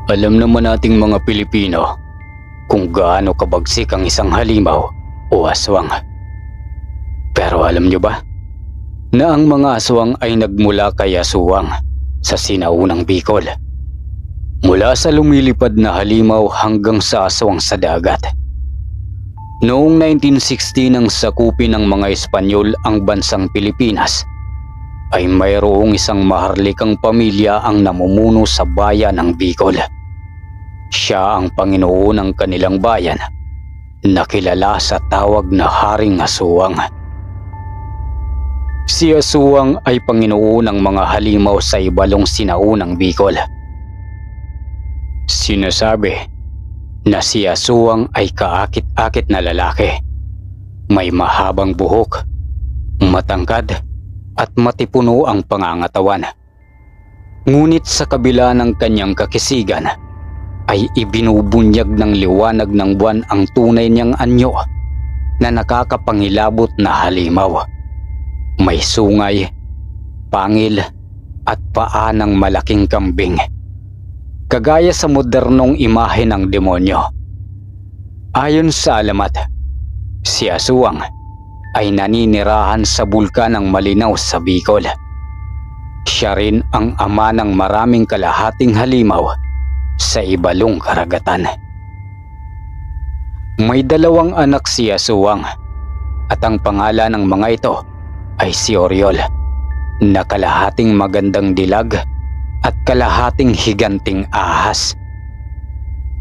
Alam naman nating mga Pilipino kung gaano kabagsik ang isang halimaw o aswang. Pero alam nyo ba na ang mga aswang ay nagmula kay Aswang sa sinaunang Bicol? Mula sa lumilipad na halimaw hanggang sa aswang sa dagat. Noong 1960 nang sakupin ng mga Espanyol ang bansang Pilipinas, ay mayroong isang maharlikang pamilya ang namumuno sa bayan ng Bicol. Siya ang Panginoon ng kanilang bayan, na kilala sa tawag na Haring Aswang. Si Aswang ay Panginoon ng mga halimaw sa ibalong sinaunang Bicol. Sinasabi na si Aswang ay kaakit-akit na lalaki. May mahabang buhok, matangkad at matipuno ang pangangatawan. Ngunit sa kabila ng kanyang kakisigan, ay ibinubunyag ng liwanag ng buwan ang tunay niyang anyo na nakakapangilabot na halimaw. May sungay, pangil at paa ng malaking kambing, kagaya sa modernong imahe ng demonyo. Ayon sa alamat, si Aswang ay naninirahan sa bulkan ng Malinaw sa Bicol. Siya rin ang ama ng maraming kalahating halimaw sa ibalong karagatan. May 2 anak si Aswang at ang pangalan ng mga ito ay si Oriol, na kalahating magandang dilag at kalahating higanting ahas.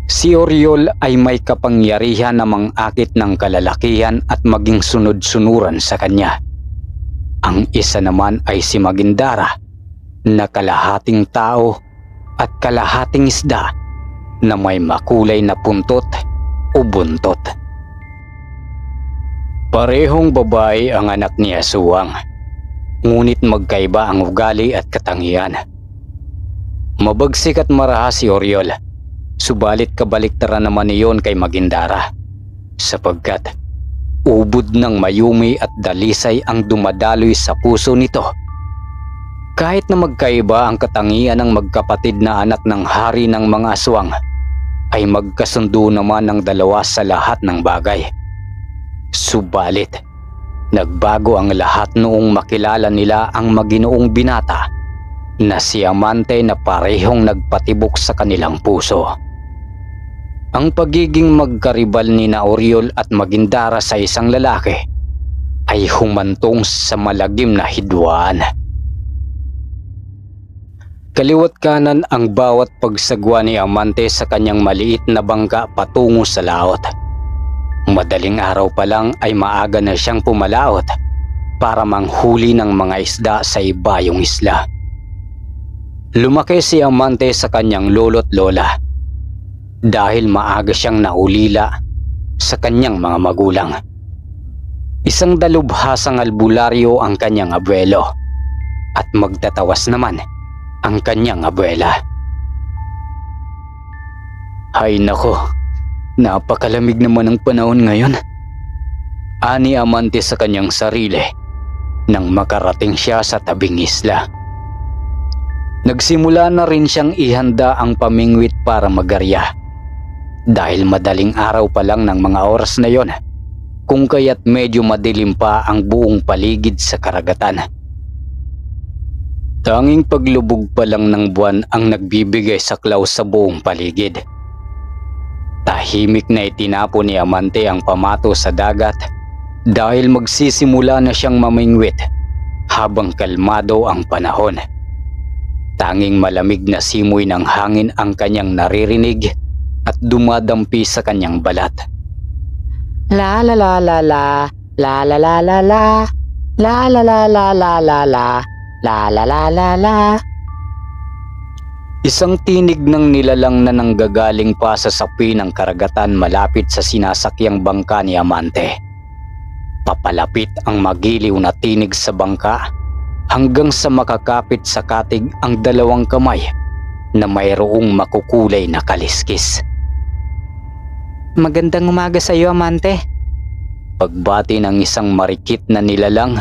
Si Oriol ay may kapangyarihan na mangakit ng kalalakihan at maging sunod-sunuran sa kanya. Ang isa naman ay si Magindara, na kalahating tao at kalahating isda na may makulay na puntot o buntot. Parehong babae ang anak ni Aswang, ngunit magkaiba ang ugali at katangian. Mabagsik at maraha si Oriol, subalit kabaliktaran naman iyon kay Magindara, sapagkat ubod ng mayumi at dalisay ang dumadaloy sa puso nito. Kahit na magkaiba ang katangian ng magkapatid na anak ng hari ng mga aswang, ay magkasundo naman ng dalawa sa lahat ng bagay. Subalit, nagbago ang lahat noong makilala nila ang maginoong binata na si Amante, na parehong nagpatibok sa kanilang puso. Ang pagiging magkaribal ni na Oriol at Magindara sa isang lalaki ay humantong sa malagim na hidwaan. Kaliwat kanan ang bawat pagsagwa ni Amante sa kanyang maliit na bangka patungo sa laot. Madaling araw pa lang ay maaga na siyang pumalaot para manghuli ng mga isda sa ibayong isla. Lumaki si Amante sa kanyang lolo't lola dahil maaga siyang naulila sa kanyang mga magulang. Isang dalubhasang albularyo ang kanyang abuelo at magtatawas naman ang kanyang abuela. Hay nako, napakalamig naman ang panahon ngayon, ani Amante sa kanyang sarili nang makarating siya sa tabing isla. Nagsimula na rin siyang ihanda ang pamingwit para magarya, dahil madaling araw pa lang ng mga oras na yon, kung kaya't medyo madilim pa ang buong paligid sa karagatan. Tanging paglubog pa lang ng buwan ang nagbibigay saklaw sa buong paligid. Tahimik na itinapon ni Amante ang pamato sa dagat dahil magsisimula na siyang mamingwit habang kalmado ang panahon. Tanging malamig na simoy ng hangin ang kanyang naririnig at dumadampi sa kanyang balat. La la la la la, la la la la la, la la la la la la la. La la la la la. Isang tinig ng nilalang na nanggagaling pa sa sapi ng karagatan malapit sa sinasakyang bangka ni Amante. Papalapit ang magiliw na tinig sa bangka hanggang sa makakapit sa katig ang 2 kamay na mayroong makukulay na kaliskis. Magandang umaga sa iyo, Amante. Pagbati ng isang marikit na nilalang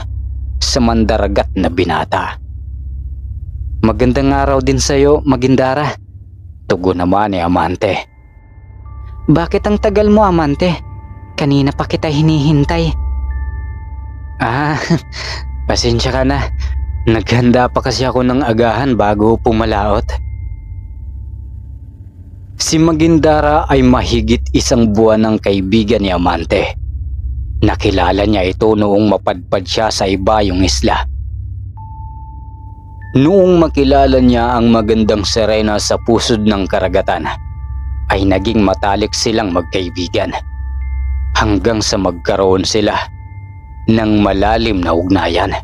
sa mandaragat na binata. Magandang araw din sa iyo, Magindara. Tugon naman ni Amante. Bakit ang tagal mo, Amante? Kanina pa kita hinihintay. Pasensya ka na. Naghanda pa kasi ako ng agahan bago pumalaot. Si Magindara ay mahigit 1 buwan ng kaibigan ni Amante. Nakilala niya ito noong mapadpad siya sa ibayong isla. Noong makilala niya ang magandang Serena sa pusod ng karagatan, ay naging matalik silang magkaibigan hanggang sa magkaroon sila ng malalim na ugnayan.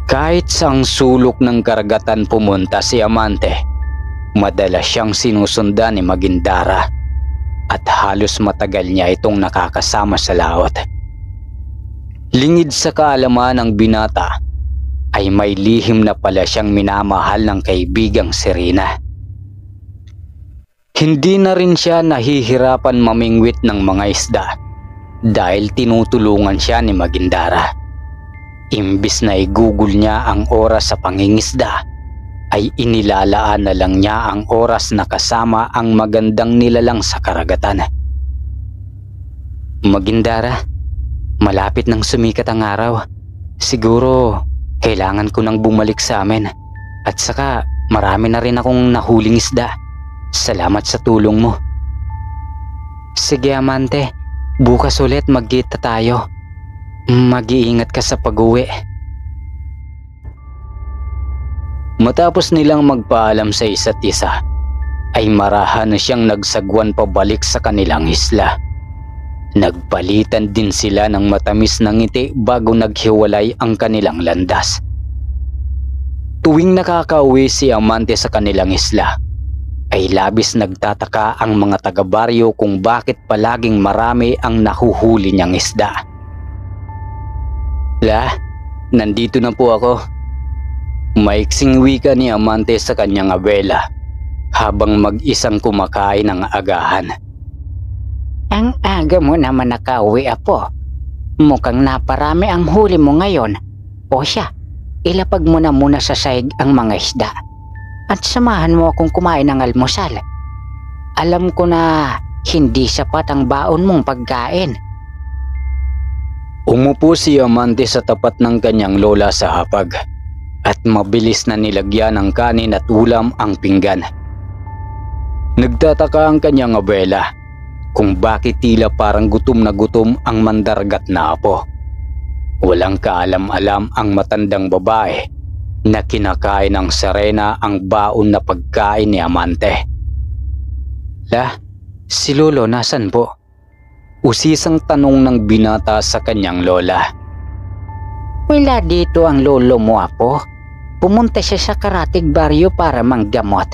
Kahit saang sulok ng karagatan pumunta si Amante, madalas siyang sinusundan ni Magindara at halos matagal niya itong nakakasama sa laot. Lingid sa kaalaman ng binata, ay may lihim na pala siyang minamahal ng kaibigang Serena. Hindi na rin siya nahihirapan mamingwit ng mga isda dahil tinutulungan siya ni Magindara. Imbis na igugol niya ang oras sa pangingisda, ay inilalaan na lang niya ang oras na kasama ang magandang nilalang sa karagatan. Magindara, malapit nang sumikat ang araw. Siguro kailangan ko nang bumalik sa amin. At saka marami na rin akong nahuling isda. Salamat sa tulong mo. Sige, Amante, bukas ulit magkita tayo. Mag-iingat ka sa pag-uwi. Matapos nilang magpaalam sa isa't isa, ay marahan na siyang nagsagwan pabalik sa kanilang isla. Nagpalitan din sila ng matamis na ngiti bago naghiwalay ang kanilang landas. Tuwing nakakauwi si Amante sa kanilang isla, ay labis nagtataka ang mga taga-baryo kung bakit palaging marami ang nahuhuli niyang isda. Nandito na po ako. Maiksing wika ni Amante sa kanyang abela habang mag-isang kumakain ng agahan. Ang aga mo naman nakauwi, Apo. Mukhang naparami ang huli mo ngayon. O siya, ilapag mo na muna sa sahig ang mga isda. At samahan mo akong kumain ng almusal. Alam ko na hindi sapat ang baon mong pagkain. Umupo si Amante sa tapat ng kanyang lola sa hapag at mabilis na nilagyan ng kanin at ulam ang pinggan. Nagtataka ang kanyang abela kung bakit tila parang gutom na gutom ang mandaragat na apo. Walang kaalam-alam ang matandang babae na kinakain ng Serena ang baon na pagkain ni Amante. Si Lolo nasan po? Usisang tanong ng binata sa kanyang lola. Wala dito ang lolo mo, Apo. Pumunta siya sa Karatig Baryo para manggamot.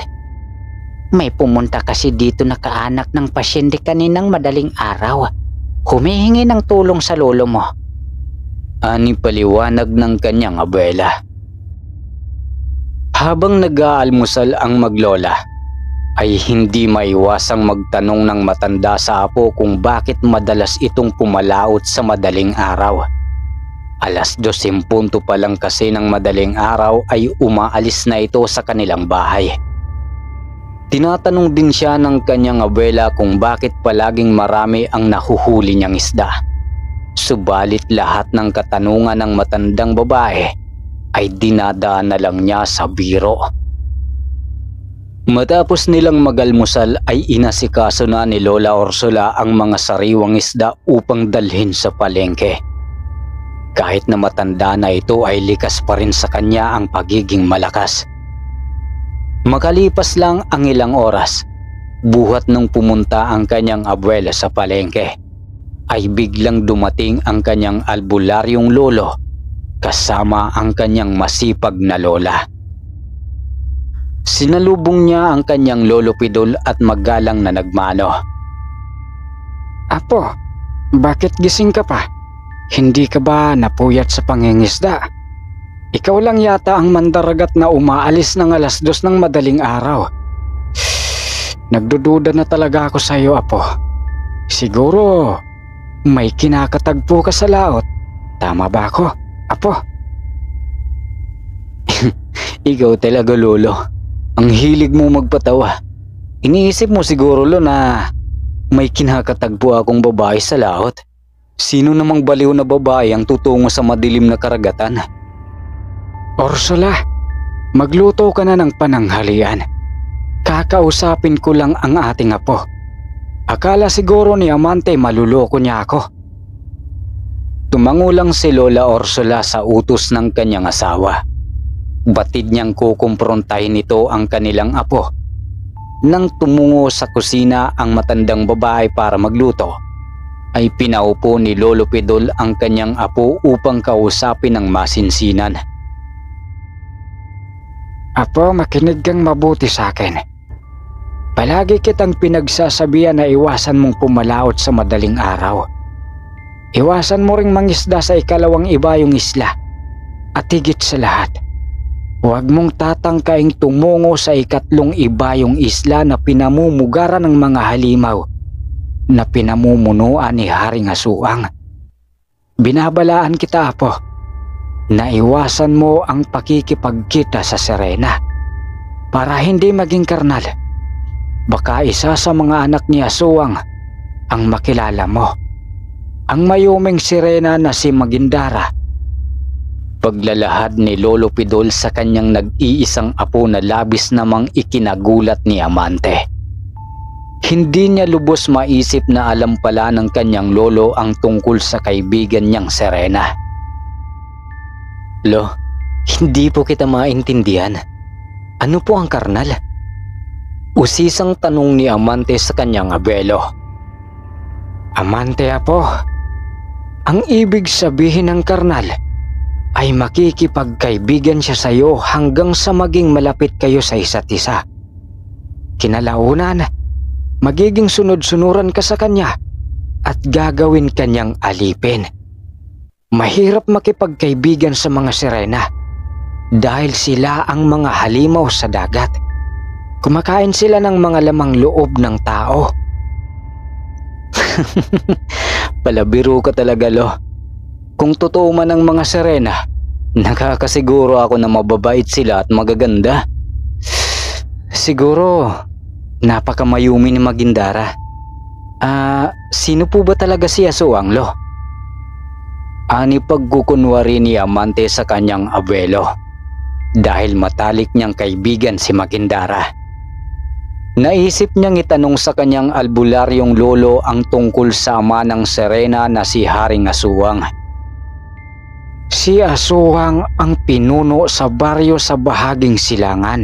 May pumunta kasi dito na kaanak ng pasyente kaninang madaling araw. Humihingi ng tulong sa lolo mo. Ani paliwanag ng kanyang abuela. Habang nag-aalmusal ang maglola, ay hindi maiwasang magtanong ng matanda sa apo kung bakit madalas itong pumalaot sa madaling araw. 2:00 pa lang kasi ng madaling araw ay umaalis na ito sa kanilang bahay. Tinatanong din siya ng kanyang abuela kung bakit palaging marami ang nahuhuli niyang isda. Subalit lahat ng katanungan ng matandang babae ay dinadaan na lang niya sa biro. Matapos nilang magalmusal ay inasikaso na ni Lola Ursula ang mga sariwang isda upang dalhin sa palengke. Kahit na matanda na ito ay likas pa rin sa kanya ang pagiging malakas. Makalipas lang ang ilang oras, buhat nung pumunta ang kanyang abuela sa palengke, ay biglang dumating ang kanyang albularyong lolo kasama ang kanyang masipag na lola. Sinalubong niya ang kanyang lolo Pidol at magalang na nagmano. Apo, bakit gising ka pa? Hindi ka ba napuyat sa pangingisda? Ikaw lang yata ang mandaragat na umaalis ng 2:00 ng madaling araw. Nagdududa na talaga ako sa iyo, Apo. Siguro may kinakatagpo ka sa laot. Tama ba ako, Apo? Ikaw talaga, lolo. Ang hilig mo magpatawa. Iniisip mo siguro lo na may kinakatagpo akong babae sa laot. Sino namang baliw na babae ang tutungo sa madilim na karagatan? Ursula, magluto ka na ng pananghalian. Kakausapin ko lang ang ating apo. Akala siguro ni Amante maluloko niya ako. Tumango lang si Lola Ursula sa utos ng kanyang asawa. Batid niyang kukumprontahin nito ang kanilang apo. Nang tumungo sa kusina ang matandang babae para magluto, ay pinaupo ni Lolo Pidol ang kanyang apo upang kausapin ng masinsinan. Apo, makinig kang mabuti sa akin. Palagi kitang pinagsasabihan na iwasan mong pumalaot sa madaling araw. Iwasan mo ring mangisda sa ikalawang ibayong isla. At higit sa lahat, huwag mong tatangkaing tumungo sa ikatlong ibayong isla na pinamumugaran ng mga halimaw na pinamumunuan ni Haring Aswang. Binabalaan kita, Apo, na iwasan mo ang pakikipagkita sa Serena para hindi maging karnal. Baka isa sa mga anak ni Aswang ang makilala mo, ang mayuming sirena na si Magindara. Paglalahad ni Lolo Pidol sa kanyang nag-iisang apo na labis namang ikinagulat ni Amante. Hindi niya lubos maisip na alam pala ng kanyang lolo ang tungkol sa kaibigan niyang Serena. Lo, hindi po kita maintindihan. Ano po ang karnal? Usisang tanong ni Amante sa kanyang abelo. Amante, Apo, ang ibig sabihin ng karnal ay makikipagkaibigan siya sa iyo hanggang sa maging malapit kayo sa isa't isa. Kinalaunan, magiging sunod-sunuran ka sa kanya at gagawin kanyang alipin. Mahirap makipagkaibigan sa mga sirena dahil sila ang mga halimaw sa dagat. Kumakain sila ng mga lamang loob ng tao. Palabiro ka talaga, Lo. Kung totoo man ang mga sirena, nakakasiguro ako na mababait sila at magaganda. Siguro napakamayumi ni Magindara. Sino po ba talaga si Aswang, Lo? Ani pagkukunwari ni Amante sa kanyang abelo dahil matalik niyang kaibigan si Magindara. Naisip niyang itanong sa kanyang albularyong lolo ang tungkol sa ama ng Serena na si Haring Aswang. Si Aswang ang pinuno sa baryo sa bahaging silangan.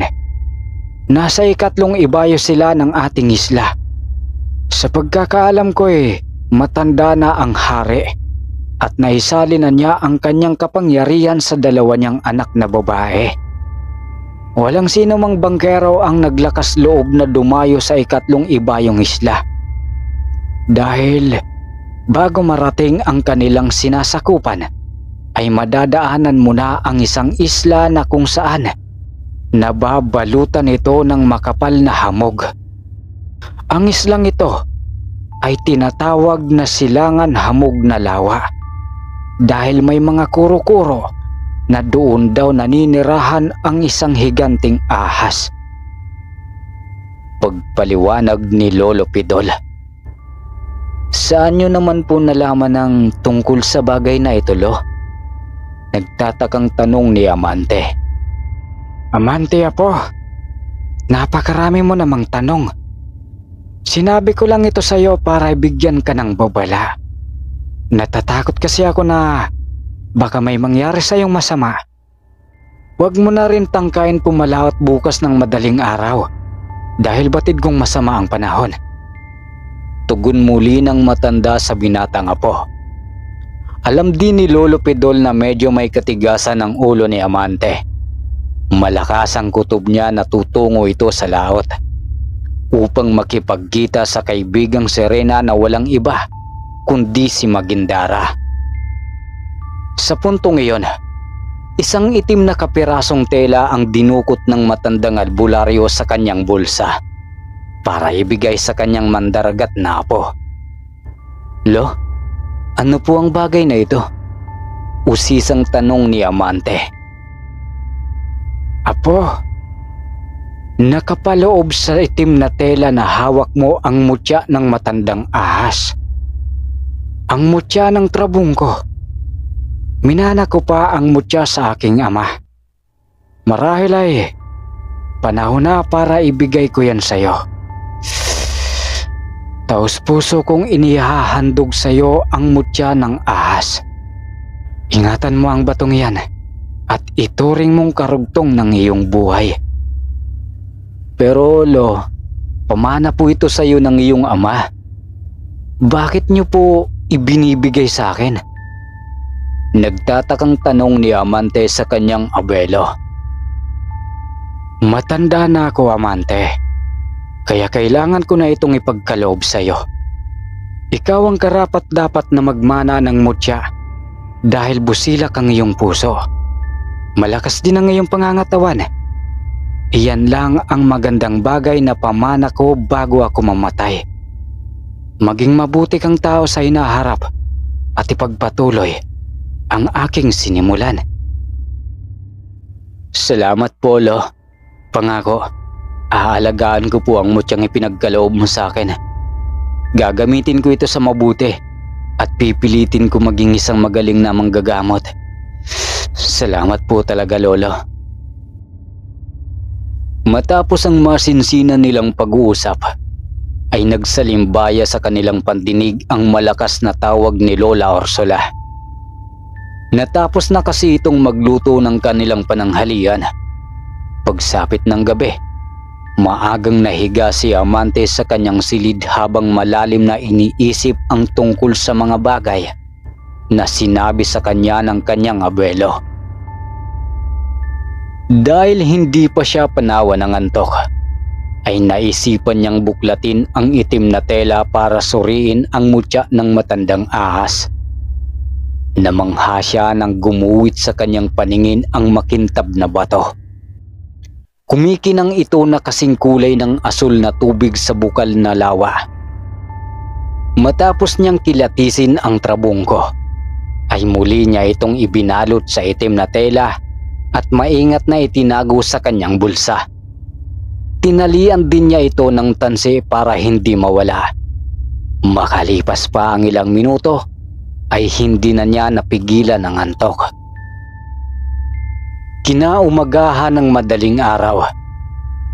Nasa ikatlong ibayo sila ng ating isla. Sa pagkakaalam ko matanda na ang hari at naisali na niya ang kanyang kapangyarihan sa dalawa niyang anak na babae. Walang sino mang bangkero ang naglakas loob na dumayo sa ikatlong ibayong isla. Dahil bago marating ang kanilang sinasakupan, ay madadaanan mo na ang isang isla na kung saan nababalutan ito ng makapal na hamog. Ang islang ito ay tinatawag na Silangan Hamog na Lawa dahil may mga kuro-kuro na doon daw naninirahan ang isang higanting ahas. Pagpaliwanag ni Lolo Pidol. Saan nyo naman po nalaman ang tungkol sa bagay na ito, Lo? Nagtatakang tanong ni Amante. Amante, Apo, napakarami mo namang tanong. Sinabi ko lang ito sa iyo para ibigyan ka ng babala. Natatakot kasi ako na baka may mangyari sa iyong masama. Huwag mo na rin tangkain pumalaot bukas ng madaling araw dahil batid kong masama ang panahon. Tugon muli ng matanda sa binatang apo. Alam din ni Lolo Pidol na medyo may katigasan ang ulo ni Amante. Malakas ang kutob niya na tutungo ito sa laot upang makipagkita sa kaibigang Serena na walang iba kundi si Magindara. Sa puntong iyon, isang itim na kapirasong tela ang dinukot ng matandang albularyo sa kanyang bulsa para ibigay sa kanyang mandaragat na apo. Lo, ano po ang bagay na ito? Usisang tanong ni Amante. Apo, Nakapaloob sa itim na tela na hawak mo ang mutya ng matandang ahas. Ang mutya ng trabungko. Minana ko pa ang mutya sa aking ama. Marahil ay panahon na para ibigay ko yan sa'yo. Taos puso kong inihahandog sa'yo ang mutya ng ahas. Ingatan mo ang batong yan at ituring mong karugtong ng iyong buhay. Pero lo, pamana po ito sa'yo ng iyong ama. Bakit niyo po ibinibigay sa akin? Nagtatakang tanong ni Amante sa kanyang abuelo. Matanda na ako, Amante. Kaya kailangan ko na itong ipagkaloob sa iyo. Ikaw ang karapat-dapat na magmana ng mutya dahil busilak ang iyong puso. Malakas din ang iyong pangangatawan. Iyan lang ang magandang bagay na pamana ko bago ako mamatay. Maging mabuti kang tao sa hinaharap at ipagpatuloy ang aking sinimulan. Salamat, Polo. Pangako, aalagaan ko po ang mutyang ipinagkaloob mo sa akin. Gagamitin ko ito sa mabuti at pipilitin ko maging isang magaling na manggagamot. Salamat po talaga, Lolo. Matapos ang masinsinan nilang pag-uusap, ay nagsalimbaya sa kanilang pandinig ang malakas na tawag ni Lola Orsola. Natapos na kasi itong magluto ng kanilang pananghalian. Pagsapit ng gabi, maagang nahiga si Amante sa kanyang silid habang malalim na iniisip ang tungkol sa mga bagay na sinabi sa kanya ng kanyang abuelo. Dahil hindi pa siya panawa ng antok, ay naisipan niyang buklatin ang itim na tela para suriin ang mutya ng matandang ahas. Namangha siya nang gumuwit sa kanyang paningin ang makintab na bato. Kumikinang ito na kasing kulay ng asul na tubig sa bukal na lawa. Matapos niyang kilatisin ang trabungko, ay muli niya itong ibinalot sa itim na tela at maingat na itinago sa kanyang bulsa. Tinalian din niya ito ng tansi para hindi mawala. Makalipas pa ang ilang minuto, ay hindi na niya napigilan ang antok. Kinaumagahan ng madaling araw,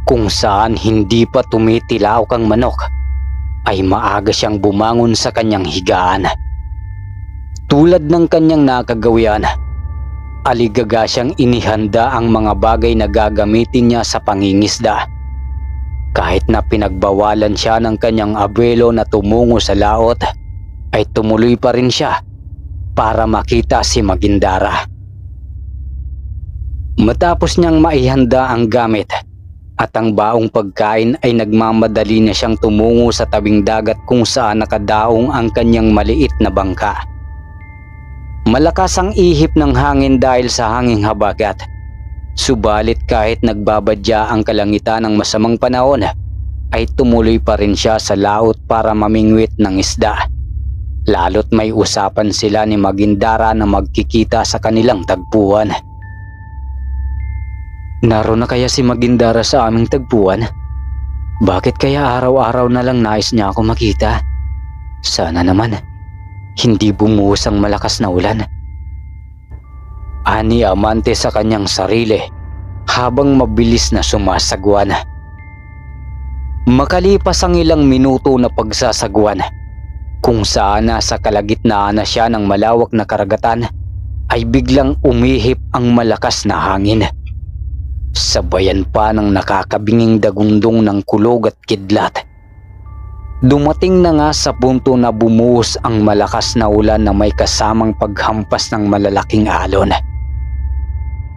kung saan hindi pa tumitilaok ang manok, ay maaga siyang bumangon sa kanyang higaan. Tulad ng kanyang nakagawian, aligaga siyang inihanda ang mga bagay na gagamitin niya sa pangingisda. Kahit na pinagbawalan siya ng kanyang abuelo na tumungo sa laot, ay tumuloy pa rin siya para makita si Magindara. Matapos niyang maihanda ang gamit at ang baong pagkain ay nagmamadali na siyang tumungo sa tabing dagat kung saan nakadaong ang kanyang maliit na bangka. Malakas ang ihip ng hangin dahil sa hanging habagat. Subalit kahit nagbabadya ang kalangitan ng masamang panahon, ay tumuloy pa rin siya sa laot para mamingwit ng isda. Lalo't may usapan sila ni Magindara na magkikita sa kanilang tagpuan. Naroon na kaya si Magindara sa aming tagpuan? Bakit kaya araw-araw na lang nais niya ako makita? Sana naman hindi bumuhos ang malakas na ulan. Ani Amante sa kanyang sarili habang mabilis na sumasagwan. Makalipas ang ilang minuto na pagsasagwan, kung saan nasa kalagitnaan na siya ng malawak na karagatan, ay biglang umihip ang malakas na hangin. Sabayan pa ng nakakabinging dagundong ng kulog at kidlat. Dumating na nga sa punto na bumuhos ang malakas na ulan na may kasamang paghampas ng malalaking alon.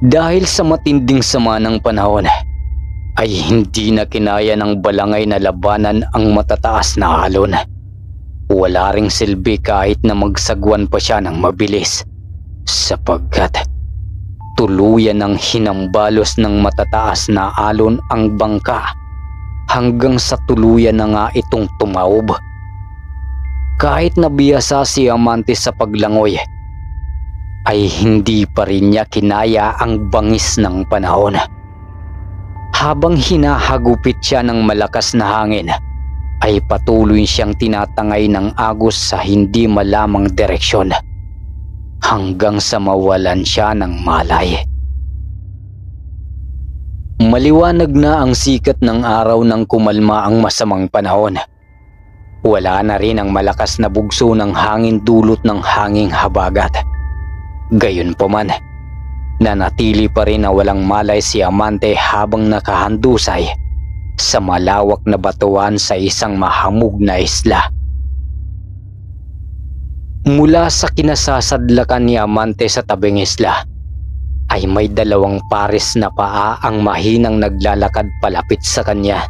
Dahil sa matinding sama ng panahon, ay hindi na kinaya ng balangay na labanan ang matataas na alon. Wala ring silbi kahit na magsagwan pa siya ng mabilis, sapagkat tuluyan ng hinambalos ng matataas na alon ang bangka hanggang sa tuluyan na nga itong tumaob. Kahit nabiyasa si Amante sa paglangoy, ay hindi pa rin niya kinaya ang bangis ng panahon. Habang hinahagupit siya ng malakas na hangin, ay patuloy siyang tinatangay ng agos sa hindi malamang direksyon hanggang sa mawalan siya ng malay. Maliwanag na ang sikat ng araw nang kumalma ang masamang panahon. Wala na rin ang malakas na bugso ng hangin dulot ng hanging habagat. Gayunpaman, nanatili pa rin na walang malay si Amante habang nakahandusay sa malawak na batuan sa isang mahamog na isla. Mula sa kinasasadlakan ni Amante sa tabing isla, ay may 2 pares na paa ang mahinang naglalakad palapit sa kanya.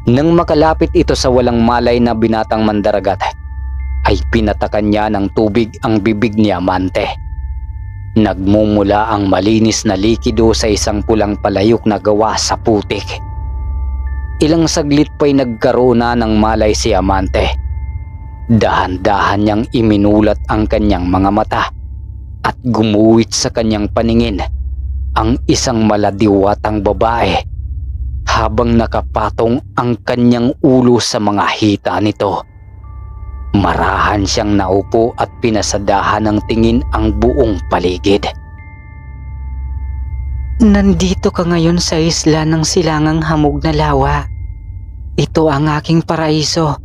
Nang makalapit ito sa walang malay na binatang mandaragat, ay pinatakan niya ng tubig ang bibig ni Amante. Nagmumula ang malinis na likido sa isang pulang palayok na gawa sa putik. Ilang saglit pa'y nagkaroon na ng malay si Amante. Dahan-dahan niyang iminulat ang kanyang mga mata at gumuwit sa kanyang paningin ang isang maladiwatang babae habang nakapatong ang kanyang ulo sa mga hita nito. Marahan siyang naupo at pinasadahan ng tingin ang buong paligid. Nandito ka ngayon sa isla ng silangang hamog na lawa. Ito ang aking paraiso,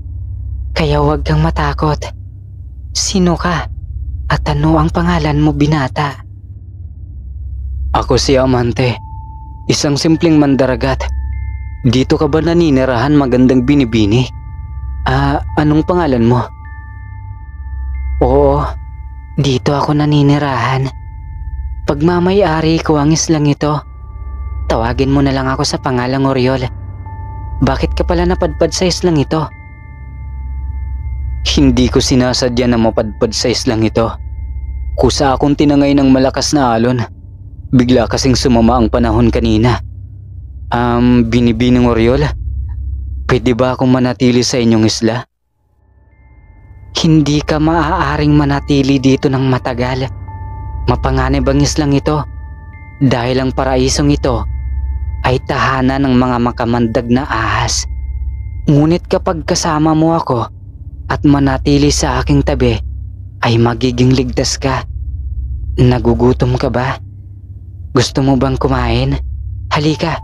kaya huwag kang matakot. Sino ka? At ano ang pangalan mo, binata? Ako si Amante, isang simpleng mandaragat. Dito ka ba naninirahan, magandang binibini? Anong pangalan mo? Oo, dito ako naninirahan. Pagmamay-ari ko ang islang ito. Tawagin mo na lang ako sa pangalang Oriol. Bakit ka pala napadpad sa islang ito? Hindi ko sinasadya na mapadpad sa islang ito. Kusa akong tinangay ng malakas na alon. Bigla kasing sumama ang panahon kanina. Binibining Oriol, pwede ba akong manatili sa inyong isla? Hindi ka maaaring manatili dito ng matagal. Mapanganib ang islang ito dahil ang paraisong ito ay tahanan ng mga makamandag na ahas. Ngunit kapag kasama mo ako at manatili sa aking tabi, ay magiging ligtas ka. Nagugutom ka ba? Gusto mo bang kumain? Halika,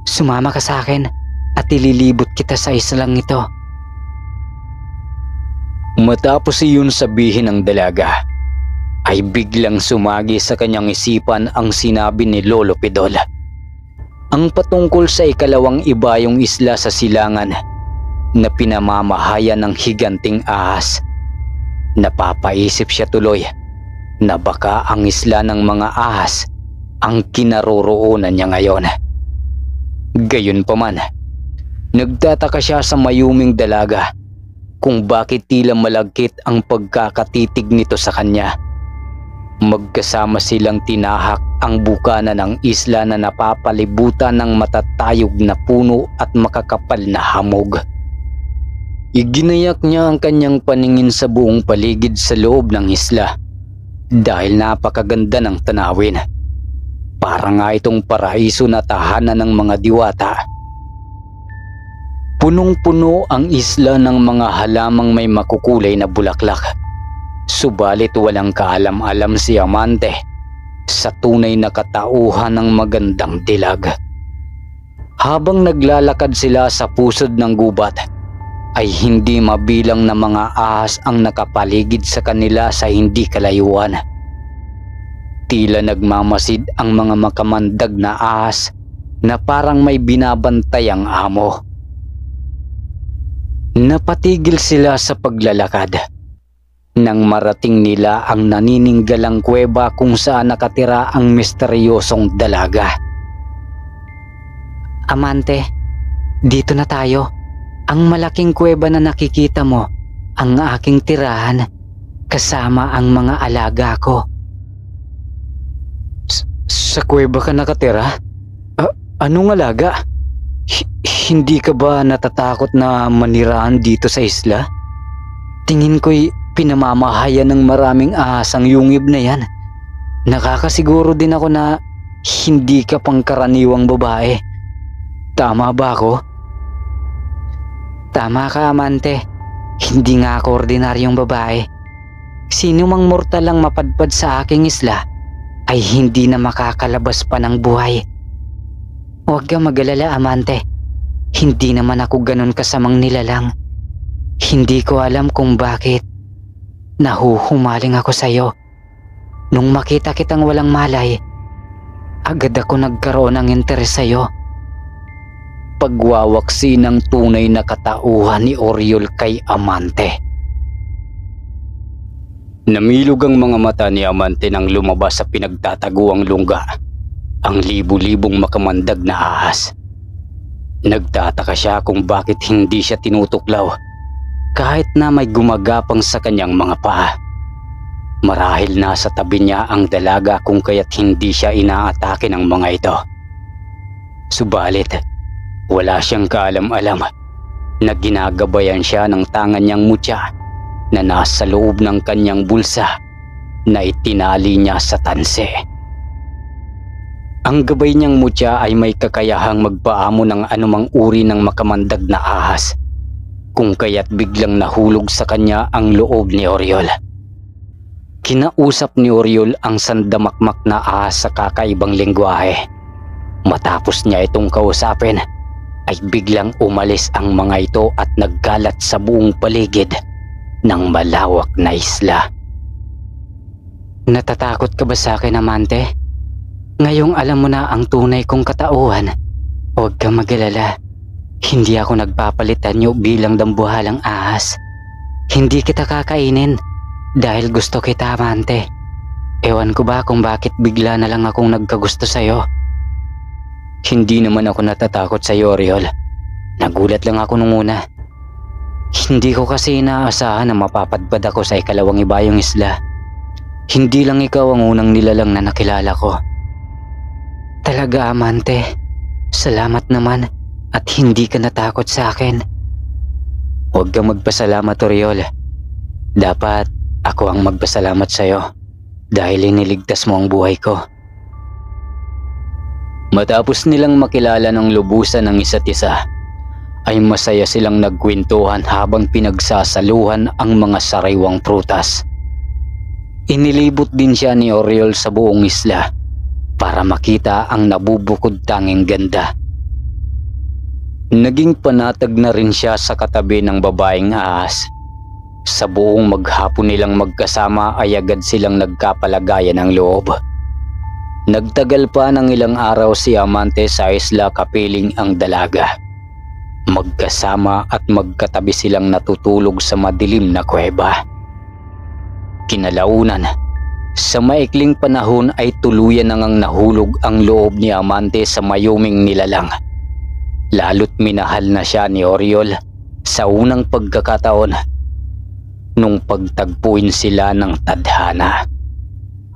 sumama ka sa akin at ililibot kita sa islang ito. Matapos iyon sabihin ng dalaga, ay biglang sumagi sa kanyang isipan ang sinabi ni Lolo Pidol. Ang patungkol sa ikalawang ibayong isla sa silangan na pinamamahayan ng higanting ahas. Napapaisip siya tuloy na baka ang isla ng mga ahas ang kinaroroonan niya ngayon. Gayunpaman, nagtataka siya sa mayuming dalaga kung bakit tila malagkit ang pagkakatitig nito sa kanya. Magkasama silang tinahak ang bukana ng isla na napapalibutan ng matatayog na puno at makakapal na hamog. Iginayak niya ang kanyang paningin sa buong paligid sa loob ng isla dahil napakaganda ng tanawin. Para nga itong paraiso na tahanan ng mga diwata. Punong-puno ang isla ng mga halamang may makukulay na bulaklak. Subalit walang kaalam-alam si Amante sa tunay na katauhan ng magandang dilag. Habang naglalakad sila sa pusod ng gubat, ay hindi mabilang na mga ahas ang nakapaligid sa kanila sa hindi kalayuan. Tila nagmamasid ang mga makamandag na ahas na parang may binabantay ang amo. Napatigil sila sa paglalakad nang marating nila ang nanininggalang kuweba kung saan nakatira ang misteryosong dalaga. Amante, dito na tayo. Ang malaking kuweba na nakikita mo ang aking tirahan kasama ang mga alaga ko. Sa kuweba ka nakatira? Anong alaga? Hindi ka ba natatakot na manirahan dito sa isla? Tingin ko'y pinamamahayan ng maraming ahas ang yungib na yan. Nakakasiguro din ako na hindi ka pangkaraniwang babae Tama ba ako? Tama ka, Amante. Hindi nga ako ordinaryong babae. Sino mang mortal lang mapadpad sa aking isla ay hindi na makakalabas pa ng buhay. Huwag kang mag-alala, Amante. Hindi naman ako ganun kasamang nilalang. Hindi ko alam kung bakit. Nahuhumaling ako sa'yo. Nung makita kitang walang malay, agad ako nagkaroon ng interes sa'yo. Pagwawaksi ng tunay na katauhan ni Oriol kay Amante. Namilog ang mga mata ni Amante nang lumabas sa pinagtataguang lungga ang libu-libong makamandag na ahas. Nagtataka siya kung bakit hindi siya tinutuklaw kahit na may gumagapang sa kanyang mga paa. Marahil nasa tabi niya ang dalaga kung kaya't hindi siya inaatake ng mga ito. Subalit, wala siyang kaalam-alam na ginagabayan siya ng tangan niyang mutya na nasa loob ng kanyang bulsa na itinali niya sa tanse. Ang gabay niyang mutya ay may kakayahang magpaamo ng anumang uri ng makamandag na ahas, kung kaya't biglang nahulog sa kanya ang loob ni Oriol. Kinausap ni Oriol ang sandamakmak na ahas sa kakaibang lengguwahe. Matapos niya itong kausapin, ay biglang umalis ang mga ito at nagkalat sa buong paligid ng malawak na isla. Natatakot ka ba sa akin, Amante? Ngayong alam mo na ang tunay kong katauhan, huwag kang mag-alala. Hindi ako nagpapalitan niyo bilang dambuhalang ahas. Hindi kita kakainin dahil gusto kita, Amante. Ewan ko ba kung bakit bigla na lang akong nagkagusto sa'yo. Hindi naman ako natatakot sa iyo, Oriol. Nagulat lang ako nung una. Hindi ko kasi inaasahan na mapapadpad ako sa ikalawang ibayong isla. Hindi lang ikaw ang unang nilalang na nakilala ko. Talaga, Amante. Salamat naman at hindi ka natakot sa akin. Huwag kang magpasalamat, Oriol. Dapat ako ang magpasalamat sa iyo dahil iniligtas mo ang buhay ko. Matapos nilang makilala ng lubusan ng isa't isa, ay masaya silang nagkwentuhan habang pinagsasaluhan ang mga sariwang prutas. Inilibot din siya ni Oriol sa buong isla para makita ang nabubukod tanging ganda. Naging panatag na rin siya sa katabi ng babaeng ahas. Sa buong maghapon nilang magkasama ay agad silang nagkapalagayan ng loob. Nagtagal pa ng ilang araw si Amante sa isla kapiling ang dalaga. Magkasama at magkatabi silang natutulog sa madilim na kuweba. Kinalaunan, sa maikling panahon ay tuluyan nang nahulog ang loob ni Amante sa mayuming nilalang. Lalo't minahal na siya ni Oriol sa unang pagkakataon nung pagtagpuin sila ng tadhana.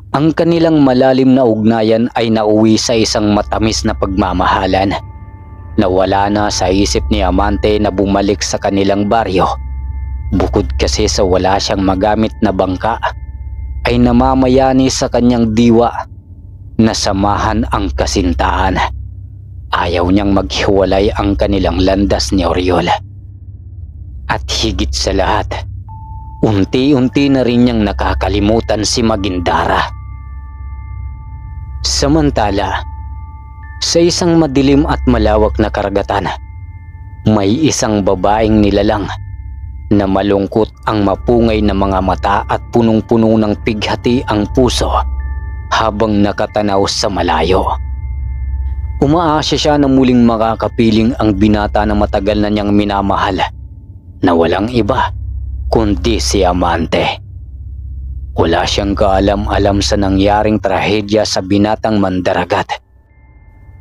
Ang kanilang malalim na ugnayan ay nauwi sa isang matamis na pagmamahalan na wala na sa isip ni Amante na bumalik sa kanilang baryo. Bukod kasi sa wala siyang magamit na bangka, ay namamayani sa kanyang diwa na samahan ang kasintahan. Ayaw niyang maghiwalay ang kanilang landas ni Oriol. At higit sa lahat, unti-unti na rin niyang nakakalimutan si Magindara. Samantala, sa isang madilim at malawak na karagatan, may isang babaeng nilalang na malungkot ang mapungay na mga mata at punong-puno ng pighati ang puso habang nakatanaw sa malayo. Umaasya siya na muling makakapiling ang binata na matagal na niyang minamahal na walang iba kundi si Amante. Wala siyang kaalam-alam sa nangyaring trahedya sa binatang mandaragat.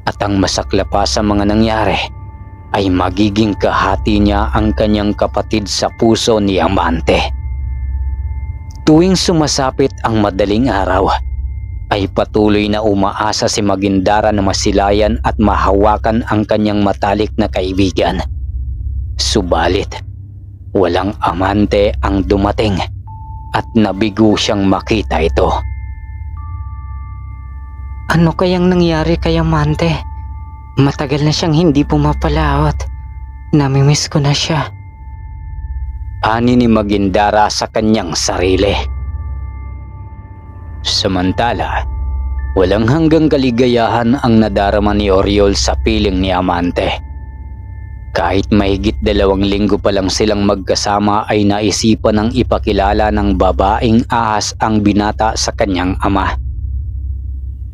At ang masakla pa sa mga nangyari ay magiging kahati niya ang kanyang kapatid sa puso ni Amante. Tuwing sumasapit ang madaling araw, ay patuloy na umaasa si Magindara na masilayan at mahawakan ang kanyang matalik na kaibigan. Subalit, walang Amante ang dumating at nabigo siyang makita ito. Ano kayang nangyari kay Amante? Matagal na siyang hindi pumapalaot. Namimiss ko na siya. Ani ni Magindara sa kanyang sarili. Samantala, walang hanggang kaligayahan ang nadarama ni Oriol sa piling ni Amante. Kahit mahigit 2 linggo pa lang silang magkasama ay naisipan ng ipakilala ng babaeng ahas ang binata sa kanyang ama.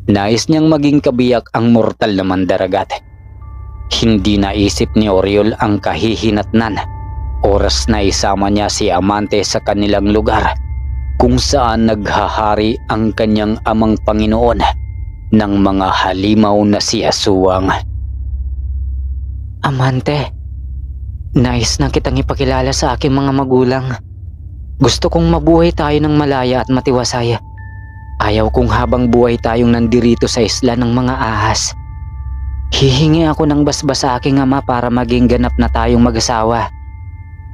Nais niyang maging kabiyak ang mortal na mandaragat. Hindi naisip ni Oriol ang kahihinatnan oras na isama niya si Amante sa kanilang lugar kung saan naghahari ang kanyang amang Panginoon ng mga halimaw na si Aswang. Amante, nais na kitang ipakilala sa aking mga magulang. Gusto kong mabuhay tayo ng malaya at matiwasay. Ayaw kong habang buhay tayong nandirito sa isla ng mga ahas. Hihingi ako ng basbas sa aking ama para maging ganap na tayong mag-asawa.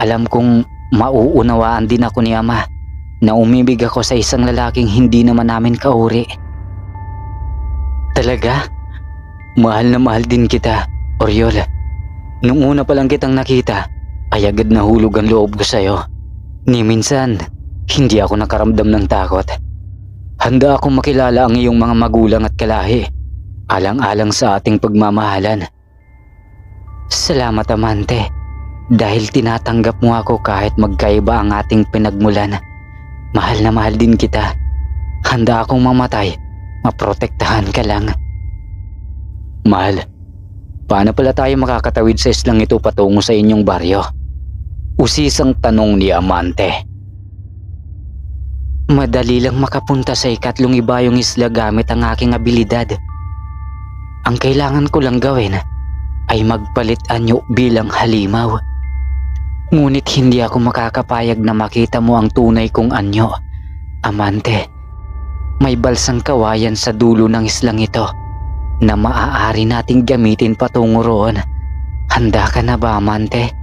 Alam kong mauunawaan din ako ni ama na umibig ako sa isang lalaking hindi naman namin kauri. Talaga? Mahal na mahal din kita, Oriol. Nung una pa lang kitang nakita, ay agad nahulog ang loob ko sa'yo. Ni minsan, hindi ako nakaramdam ng takot. Handa akong makilala ang iyong mga magulang at kalahi, alang-alang sa ating pagmamahalan. Salamat, Amante, dahil tinatanggap mo ako kahit magkaiba ang ating pinagmulan. Mahal na mahal din kita. Handa akong mamatay, maprotektahan ka lang. Mahal, paano pala tayo makakatawid sa islang ito patungo sa inyong baryo? Usisang tanong ni Amante. Madali lang makapunta sa ikatlong ibayong isla gamit ang aking abilidad. Ang kailangan ko lang gawin ay magpalit anyo bilang halimaw. Ngunit hindi ako makakapayag na makita mo ang tunay kong anyo, Amante. May balsang kawayan sa dulo ng islang ito na maaari nating gamitin patungo roon. Handa ka na ba, Amante?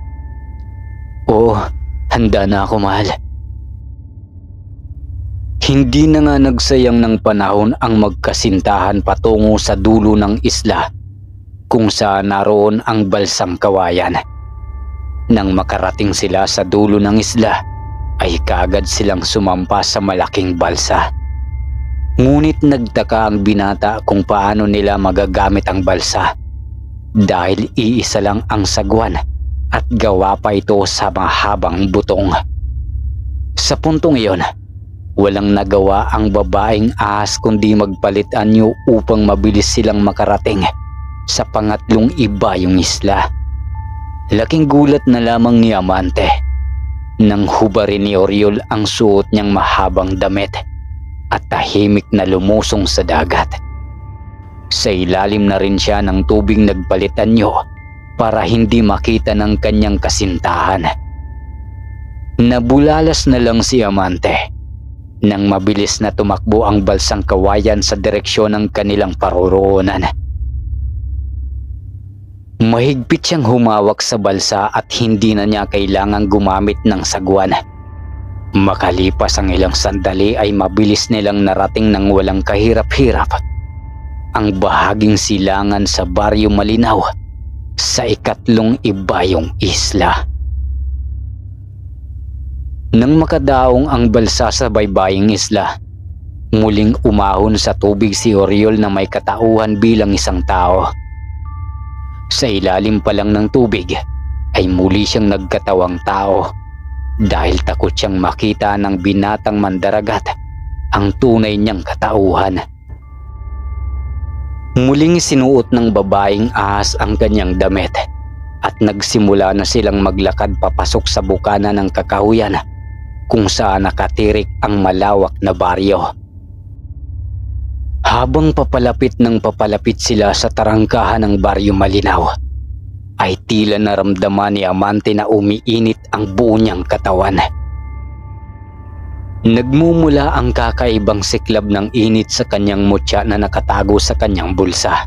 Oo, handa na ako, mahal. Hindi na nga nagsayang ng panahon ang magkasintahan patungo sa dulo ng isla kung saan naroon ang balsang kawayan. Nang makarating sila sa dulo ng isla ay kaagad silang sumampa sa malaking balsa. Ngunit nagtaka ang binata kung paano nila magagamit ang balsa dahil iisa lang ang sagwan at gawa pa ito sa mahabang butong. Sa puntong iyon, walang nagawa ang babaeng ahas kundi magpalit anyo upang mabilis silang makarating sa pangatlong ibayong isla. Laking gulat na lamang ni Amante nang hubarin ni Oriol ang suot niyang mahabang damit at tahimik na lumusong sa dagat. Sa ilalim na rin siya ng tubig nagpalit anyo para hindi makita ng kanyang kasintahan. Nabulalas na lang si Amante nang mabilis na tumakbo ang balsang kawayan sa direksyon ng kanilang paroroonan. Mahigpit siyang humawak sa balsa at hindi na niya kailangang gumamit ng sagwan. Makalipas ang ilang sandali ay mabilis nilang narating ng walang kahirap-hirap ang bahaging silangan sa Baryo Malinaw sa ikatlong ibayong isla. Nang makadaong ang balsa sa baybaying isla, muling umahon sa tubig si Oriol na may katauhan bilang isang tao. Sa ilalim pa lang ng tubig ay muli siyang nagkatawang tao dahil takot siyang makita ng binatang mandaragat ang tunay niyang katauhan. Muling sinuot ng babaeng ahas ang kanyang damit at nagsimula na silang maglakad papasok sa bukana ng kakahuyan kung saan nakatirik ang malawak na baryo. Habang papalapit sila sa tarangkahan ng Baryo Malinaw, ay tila naramdaman ni Amante na umiinit ang buo niyang katawan. Nagmumula ang kakaibang siklab ng init sa kanyang mutya na nakatago sa kanyang bulsa.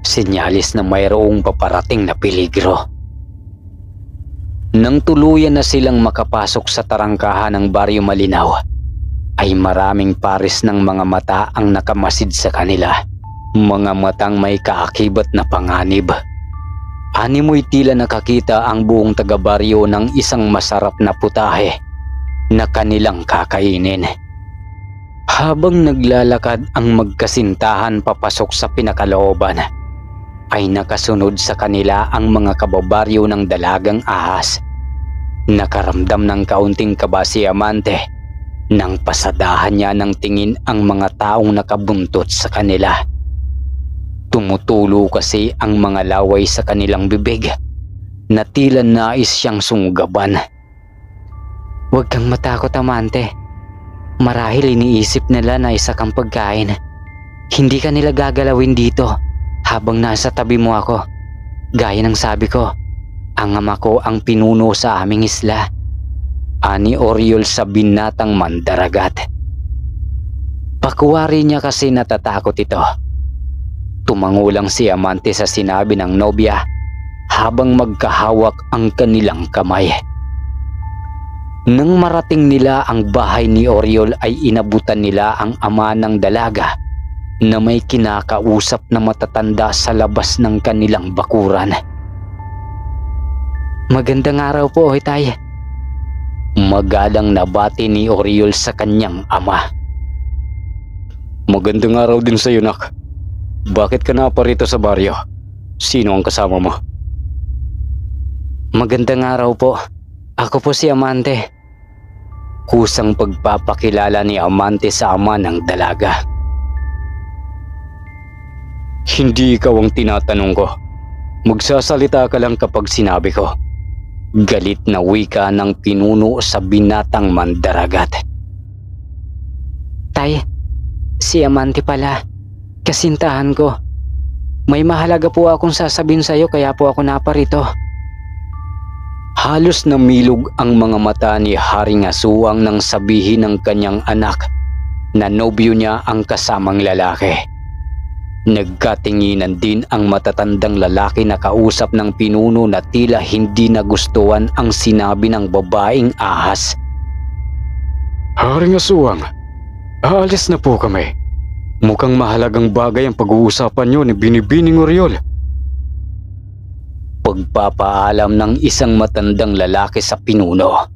Senyalis na mayroong paparating na peligro. Nang tuluyan na silang makapasok sa tarangkahan ng Baryo Malinaw, ay maraming pares ng mga mata ang nakamasid sa kanila mga matang may kaakibat na panganib. Ani mo'y tila nakakita ang buong taga-baryo ng isang masarap na putahe na kanilang kakainin. Habang naglalakad ang magkasintahan papasok sa pinakalooban, ay nakasunod sa kanila ang mga kababaryo ng dalagang ahas. Nakaramdam ng kaunting kaba si Amante nang pasadahan niya ng tingin ang mga taong nakabuntot sa kanila. Tumutulo kasi ang mga laway sa kanilang bibig na tila nais siyang sunggaban. Huwag kang matakot, Amante. Marahil iniisip nila na isa kang pagkain. Hindi ka nila gagalawin dito habang nasa tabi mo ako. Gaya ng sabi ko, ang ama ko ang pinuno sa aming isla. Ani Oriol sa binatang mandaragat. Pakuwari niya kasi natatakot ito. Tumangulang si Amante sa sinabi ng nobya habang magkahawak ang kanilang kamay. Nang marating nila ang bahay ni Oriol ay inabutan nila ang ama ng dalaga na may kinakausap na matatanda sa labas ng kanilang bakuran. Magandang araw po, Tay. Magalang nabati ni Oriol sa kanyang ama. Magandang araw din sa iyo, nak. Bakit ka na parito sa baryo? Sino ang kasama mo? Magandang araw po. Ako po si Amante. Kusang pagpapakilala ni Amante sa ama ng dalaga. Hindi ikaw ang tinatanong ko. Magsasalita ka lang kapag sinabi ko. Galit na wika ng pinuno sa binatang mandaragat. Tay, si Amante pala. Kasintahan ko. May mahalaga po akong sasabihin sa iyo kaya po ako naparito. Halos namilog ang mga mata ni Haring Aswang nang sabihin ng kanyang anak na nobyo niya ang kasamang lalaki. Nagkatinginan din ang matatandang lalaki na kausap ng pinuno na tila hindi nagustuhan ang sinabi ng babaeng ahas. Haring Aswang, aalis na po kami. Mukhang mahalagang bagay ang pag-uusapan niyo ni Binibining Oriol. Pagpapaalam ng isang matandang lalaki sa pinuno.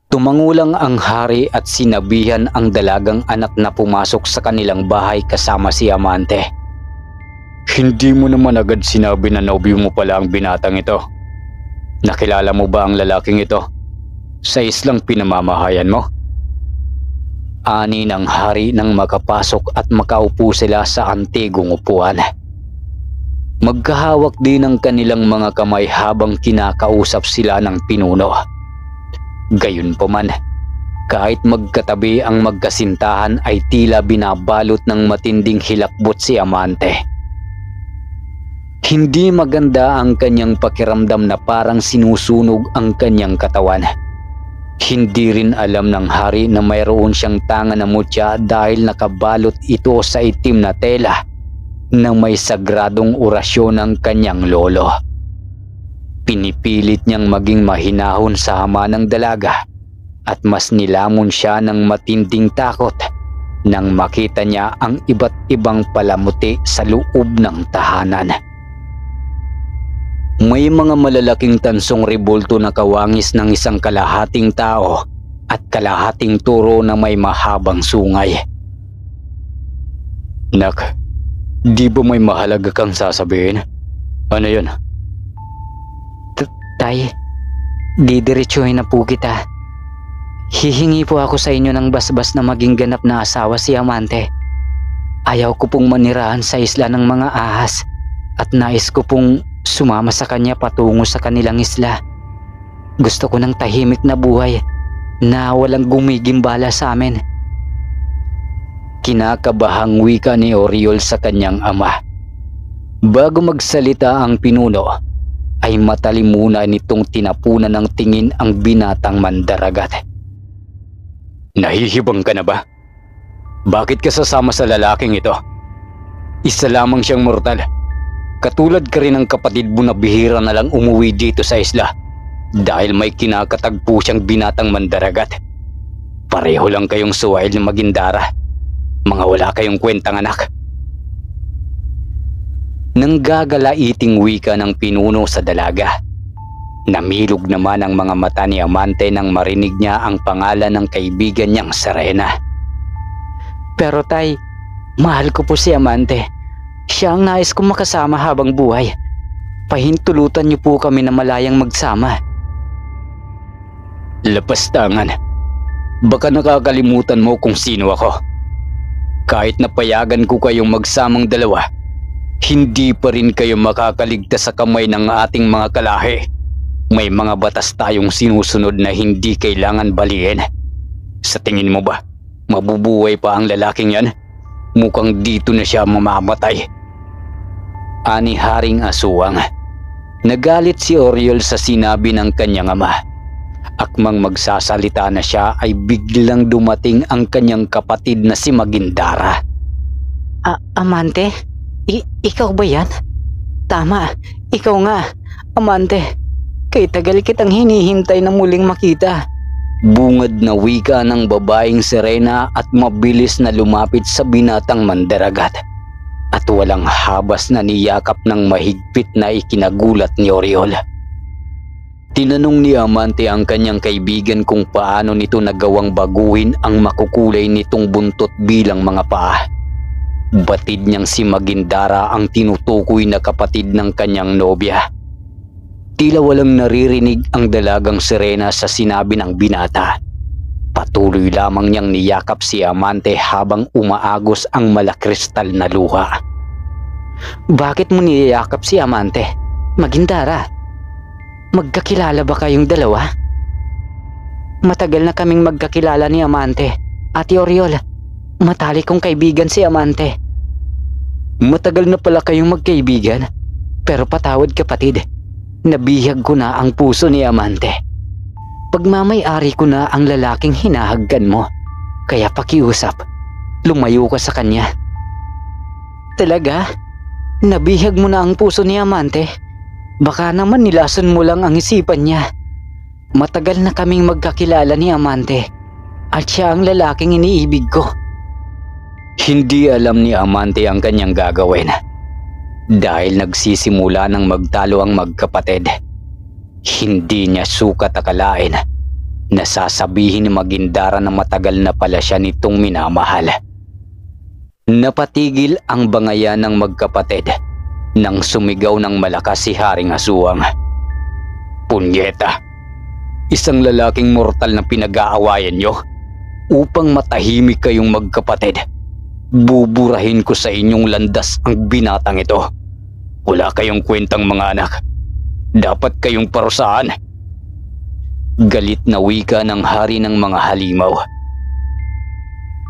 Tumangulang ang hari at sinabihan ang dalagang anak na pumasok sa kanilang bahay kasama si Amante. Hindi mo naman agad sinabi na nobyo mo pala ang binatang ito. Nakilala mo ba ang lalaking ito? Sa islang pinamamahayan mo? Ani ng hari nang makapasok at makaupo sila sa antigong upuan. Magkahawak din ang kanilang mga kamay habang kinakausap sila ng pinuno. Gayunpaman, kahit magkatabi ang magkasintahan ay tila binabalot ng matinding hilakbot si Amante. Hindi maganda ang kanyang pakiramdam na parang sinusunog ang kanyang katawan. Hindi rin alam ng hari na mayroon siyang tanga na mutya dahil nakabalot ito sa itim na tela na may sagradong orasyon ng kanyang lolo. Pinipilit niyang maging mahinahon sa ama ng dalaga at mas nilamon siya ng matinding takot nang makita niya ang iba't ibang palamuti sa loob ng tahanan. May mga malalaking tansong rebulto na kawangis ng isang kalahating tao at kalahating turo na may mahabang sungay. Nak, di ba may mahalaga kang sasabihin? Ano yun? Tay, didiretsuhin na po kita. Hihingi po ako sa inyo ng basbas na maging ganap na asawa si Amante. Ayaw ko pong manirahan sa isla ng mga ahas at nais ko pong sumama sa kanya patungo sa kanilang isla. Gusto ko ng tahimik na buhay na walang gumigimbala sa amin. Kinakabahang wika ni Oriol sa kanyang ama. Bago magsalita ang pinuno, ay matalim muna nitong tinapunan ng tingin ang binatang mandaragat. Nahihibang ka na ba? Bakit ka sasama sa lalaking ito? Isa lamang siyang mortal. Katulad ka rin ng kapatid mo na bihira na lang umuwi dito sa isla dahil may kinakatagpo siyang binatang mandaragat. Pareho lang kayong suwail na magindara. Mga wala kayong kwentang anak. Nang gagalaiting wika ng pinuno sa dalaga. Namilog naman ang mga mata ni Amante nang marinig niya ang pangalan ng kaibigan niyang Serena. Pero tay, mahal ko po si Amante. Siya ang nais kong makasama habang buhay. Pahintulutan niyo po kami na malayang magsama. Lapastangan. Baka nakakalimutan mo kung sino ako. Kahit napayagan ko kayong magsamang dalawa, hindi pa rin kayo makakaligtas sa kamay ng ating mga kalahi. May mga batas tayong sinusunod na hindi kailangan baliin. Sa tingin mo ba, mabubuhay pa ang lalaking yan? Mukhang dito na siya mamamatay. Ani Haring Aswang. Nagalit si Oriol sa sinabi ng kanyang ama. Akmang magsasalita na siya ay biglang dumating ang kanyang kapatid na si Magindara. Amante? Ikaw ba yan? Tama, ikaw nga, Amante. Kay tagal kitang hinihintay na muling makita. Bungad na wika ng babaeng Serena at mabilis na lumapit sa binatang mandaragat. At walang habas na niyakap ng mahigpit na ikinagulat ni Oriol. Tinanong ni Amante ang kanyang kaibigan kung paano nito nagawang baguhin ang makukulay nitong buntot bilang mga paa. Batid niyang si Magindara ang tinutukoy na kapatid ng kanyang nobya. Tila walang naririnig ang dalagang Serena sa sinabi ng binata. Patuloy lamang niyang niyakap si Amante habang umaagos ang malakristal na luha. Bakit mo niyayakap si Amante? Magindara, magkakilala ba kayong dalawa? Matagal na kaming magkakilala ni Amante. Ate Oriol, matalik kong kaibigan si Amante. Matagal na pala kayong magkaibigan? Pero patawad kapatid, nabihag ko na ang puso ni Amante. Pagmamay-ari ko na ang lalaking hinahagkan mo. Kaya pakiusap, lumayo ka sa kanya. Talaga? Nabihag mo na ang puso ni Amante? Baka naman nilason mo lang ang isipan niya. Matagal na kaming magkakilala ni Amante at siya ang lalaking iniibig ko. Hindi alam ni Amante ang kanyang gagawin. Dahil nagsisimula ng magtalo ang magkapatid. Hindi niya sukat akalain na sasabihin ni Magindara na matagal na pala siya nitong minamahal. Napatigil ang bangayan ng magkapatid nang sumigaw ng malakas si Haring Aswang. Punyeta! Isang lalaking mortal na pinag-aawayan niyo upang matahimik kayong magkapatid. Buburahin ko sa inyong landas ang binatang ito. Wala kayong kwentang mga anak. Dapat kayong parusahan. Galit na wika ng hari ng mga halimaw.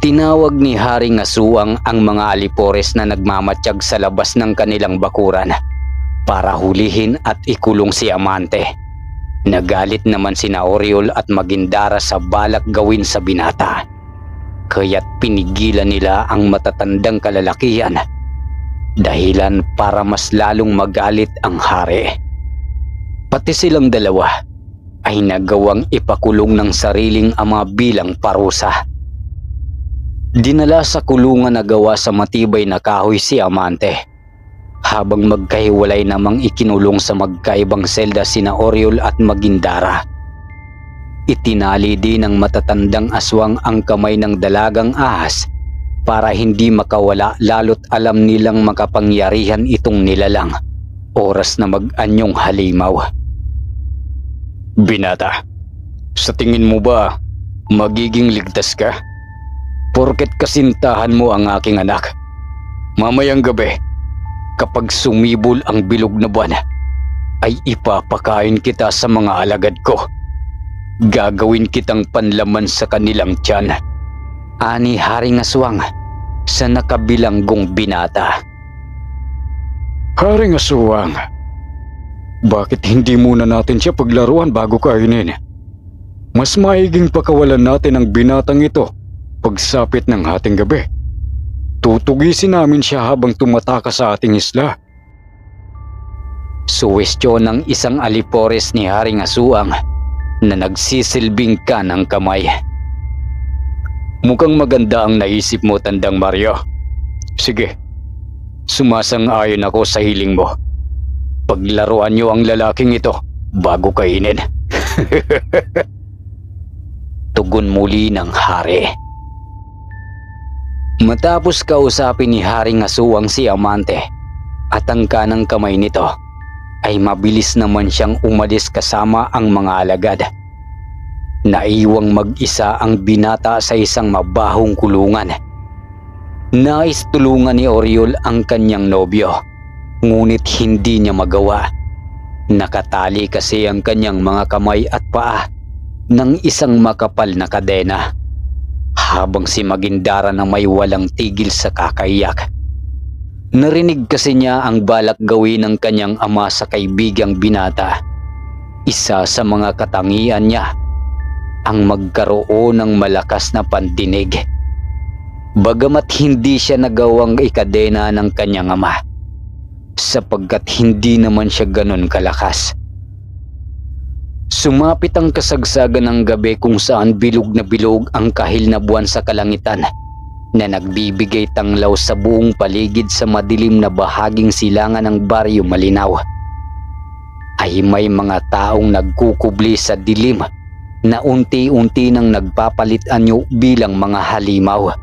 Tinawag ni Haring Aswang ang mga alipores na nagmamatsyag sa labas ng kanilang bakuran para hulihin at ikulong si Amante. Nagalit naman sina Oriol at Magindara sa balak gawin sa binata. Kaya't pinigilan nila ang matatandang kalalakihan, dahilan para mas lalong magalit ang hari. Pati silang dalawa ay nagawang ipakulong ng sariling ama bilang parusa. Dinala sa kulungan na gawa sa matibay na kahoy si Amante, habang magkahiwalay namang ikinulong sa magkaibang selda sina Oriol at Magindara. Itinali din ng matatandang aswang ang kamay ng dalagang ahas para hindi makawala, lalo't alam nilang makapangyarihan itong nilalang oras na mag-anyong halimaw. Binata, sa tingin mo ba magiging ligtas ka? Porket kasintahan mo ang aking anak. Mamayang gabi, kapag sumibol ang bilog na buwan, ay ipapakain kita sa mga alagad ko. Gagawin kitang panlaman sa kanilang tiyan. Ani Haring Aswang sa nakabilanggong binata. Haring Aswang, bakit hindi muna natin siya paglaruan bago kainin? Mas maiging pakawalan natin ang binatang ito pagsapit ng hating gabi. Tutugisin namin siya habang tumatakas sa ating isla. Suwestyon ng isang alipores ni Haring Aswang na nagsisilbing kanang kamay. Mukhang maganda ang naisip mo, Tandang Mario. Sige, Sumasang-ayon ako sa hiling mo. Paglaruan niyo ang lalaking ito bago kainin. Tugon muli ng hari. Matapos kausapin ni Haring Aswang si Amante at ang kanang kamay nito, ay mabilis naman siyang umalis kasama ang mga alagad. Naiwang mag-isa ang binata sa isang mabahong kulungan. Nais tulungan ni Oriol ang kanyang nobyo, ngunit hindi niya magawa. Nakatali kasi ang kanyang mga kamay at paa ng isang makapal na kadena, habang si Magindara na may walang tigil sa kakaiyak. Narinig kasi niya ang balak gawin ng kanyang ama sa kaibigang binata. Isa sa mga katangian niya ang magkaroon ng malakas na pandinig. Bagamat hindi siya nagawang ikadena ng kanyang ama, sapagkat hindi naman siya ganon kalakas. Sumapit ang kasagsagan ng gabi kung saan bilog na bilog ang kahil na buwan sa kalangitan na nagbibigay tanglaw sa buong paligid sa madilim na bahaging silangan ng Baryo Malinaw. Ay may mga taong nagkukubli sa dilim na unti-unti nang nagpapalit anyo bilang mga halimaw.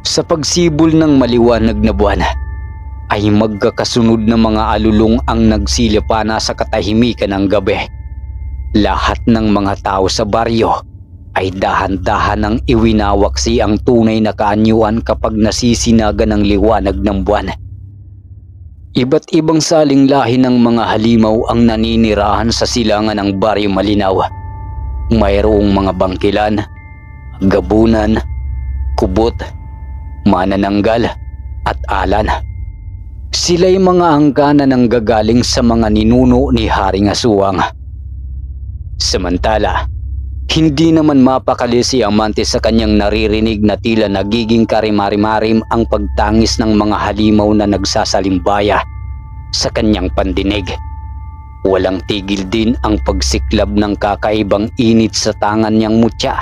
Sa pagsibol ng maliwanag na buwan, ay magkakasunod na mga alulong ang nagsilipana sa katahimikan ng gabi. Lahat ng mga tao sa baryo ay dahan-dahan ang iwinawaksi ang tunay na kaanyuan kapag nasisinaga ng liwanag ng buwan. Iba't ibang saling lahi ng mga halimaw ang naninirahan sa silangan ng Baryo Malinaw. Mayroong mga bangkilan, gabunan, kubot, manananggal at alan. Sila'y mga angkana ng gagaling sa mga ninuno ni Haring Aswang. Samantala, hindi naman mapakali si Amante sa kanyang naririnig na tila nagiging karimari-marim ang pagtangis ng mga halimaw na nagsasalimbaya sa kanyang pandinig. Walang tigil din ang pagsiklab ng kakaibang init sa tangan niyang mutya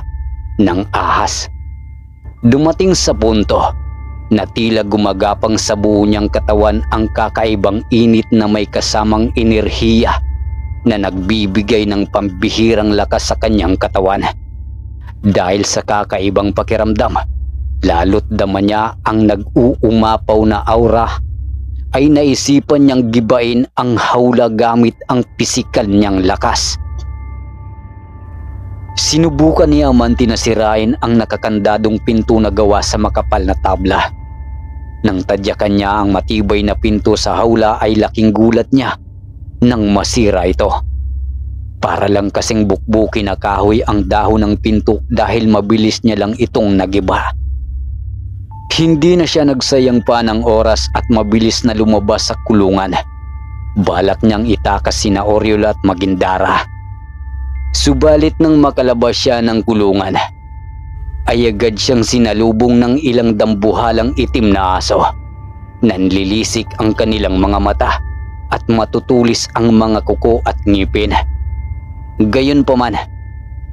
ng ahas. Dumating sa punto na tila gumagapang sa buo niyang katawan ang kakaibang init na may kasamang enerhiya na nagbibigay ng pambihirang lakas sa kanyang katawan. Dahil sa kakaibang pakiramdam, lalo't dama niya ang nag-uumapaw na aura, ay naisipan niyang gibain ang hawla gamit ang pisikal niyang lakas. Sinubukan ni Amante na sirain ang nakakandadong pinto na gawa sa makapal na tabla. Nang tadyakan niya ang matibay na pinto sa hawla ay laking gulat niya nang masira ito. Para lang kasing bukbukin na kahoy ang dahon ng pinto dahil mabilis niya lang itong nagiba. Hindi na siya nagsayang pa ng oras at mabilis na lumabas sa kulungan. Balak niyang itakas sina Oriol at Magindara. Subalit nang makalabas siya ng kulungan, ay agad siyang sinalubong ng ilang dambuhalang itim na aso. Nanlilisik ang kanilang mga mata at matutulis ang mga kuko at ngipin. Gayunpaman,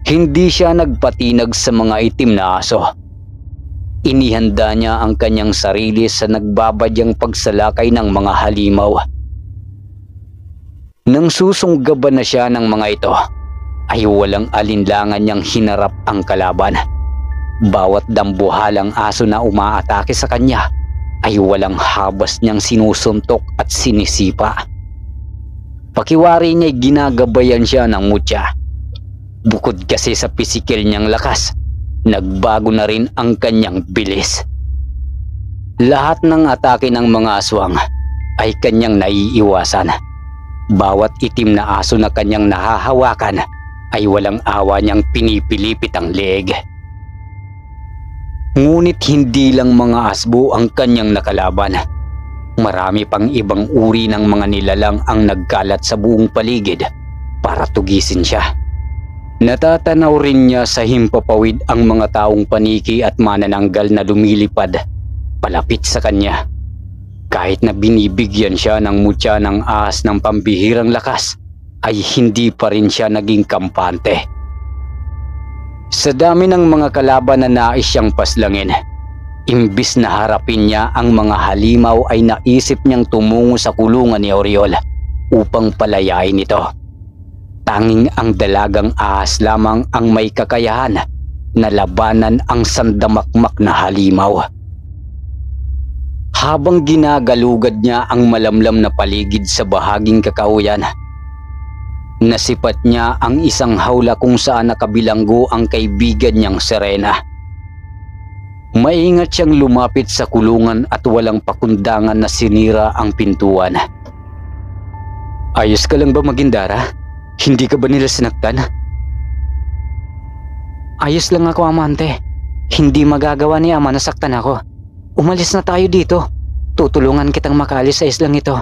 hindi siya nagpatinag sa mga itim na aso. Inihanda niya ang kanyang sarili sa nagbabadyang pagsalakay ng mga halimaw. Nang susunggaban na siya ng mga ito, ay walang alinlangan niyang hinarap ang kalaban. Bawat dambuhalang aso na umaatake sa kanya ay walang habas niyang sinusuntok at sinisipa. Pakiwari niya'y ginagabayan siya ng mutya. Bukod kasi sa pisikal niyang lakas, nagbago na rin ang kanyang bilis. Lahat ng atake ng mga aswang ay kanyang naiiwasan. Bawat itim na aso na kanyang nahahawakan ay walang awa niyang pinipilipit ang leeg. Ngunit hindi lang mga asbo ang kanyang nakalaban. Marami pang ibang uri ng mga nilalang ang nagkalat sa buong paligid para tugisin siya. Natatanaw rin niya sa himpapawid ang mga taong paniki at manananggal na lumilipad palapit sa kanya. Kahit na binibigyan siya ng mutya ng ahas ng pambihirang lakas, ay hindi pa rin siya naging kampante. Sa dami ng mga kalaban na nais siyang paslangin, Imbis na harapin niya ang mga halimaw ay naisip niyang tumungo sa kulungan ni Oriol upang palayain ito. Tanging ang dalagang ahas lamang ang may kakayahan na labanan ang sandamakmak na halimaw. Habang ginagalugad niya ang malamlam na paligid sa bahaging kakauyan, nasipat niya ang isang hawla kung saan nakabilanggo ang kaibigan niyang Serena. Maingat siyang lumapit sa kulungan at walang pakundangan na sinira ang pintuan. "Ayos ka lang ba, Magindara? Hindi ka ba nila sinaktan?" Ayos lang ako, amante. Hindi magagawa ni ama na saktan ako. Umalis na tayo dito. Tutulungan kitang makaalis sa islang ito.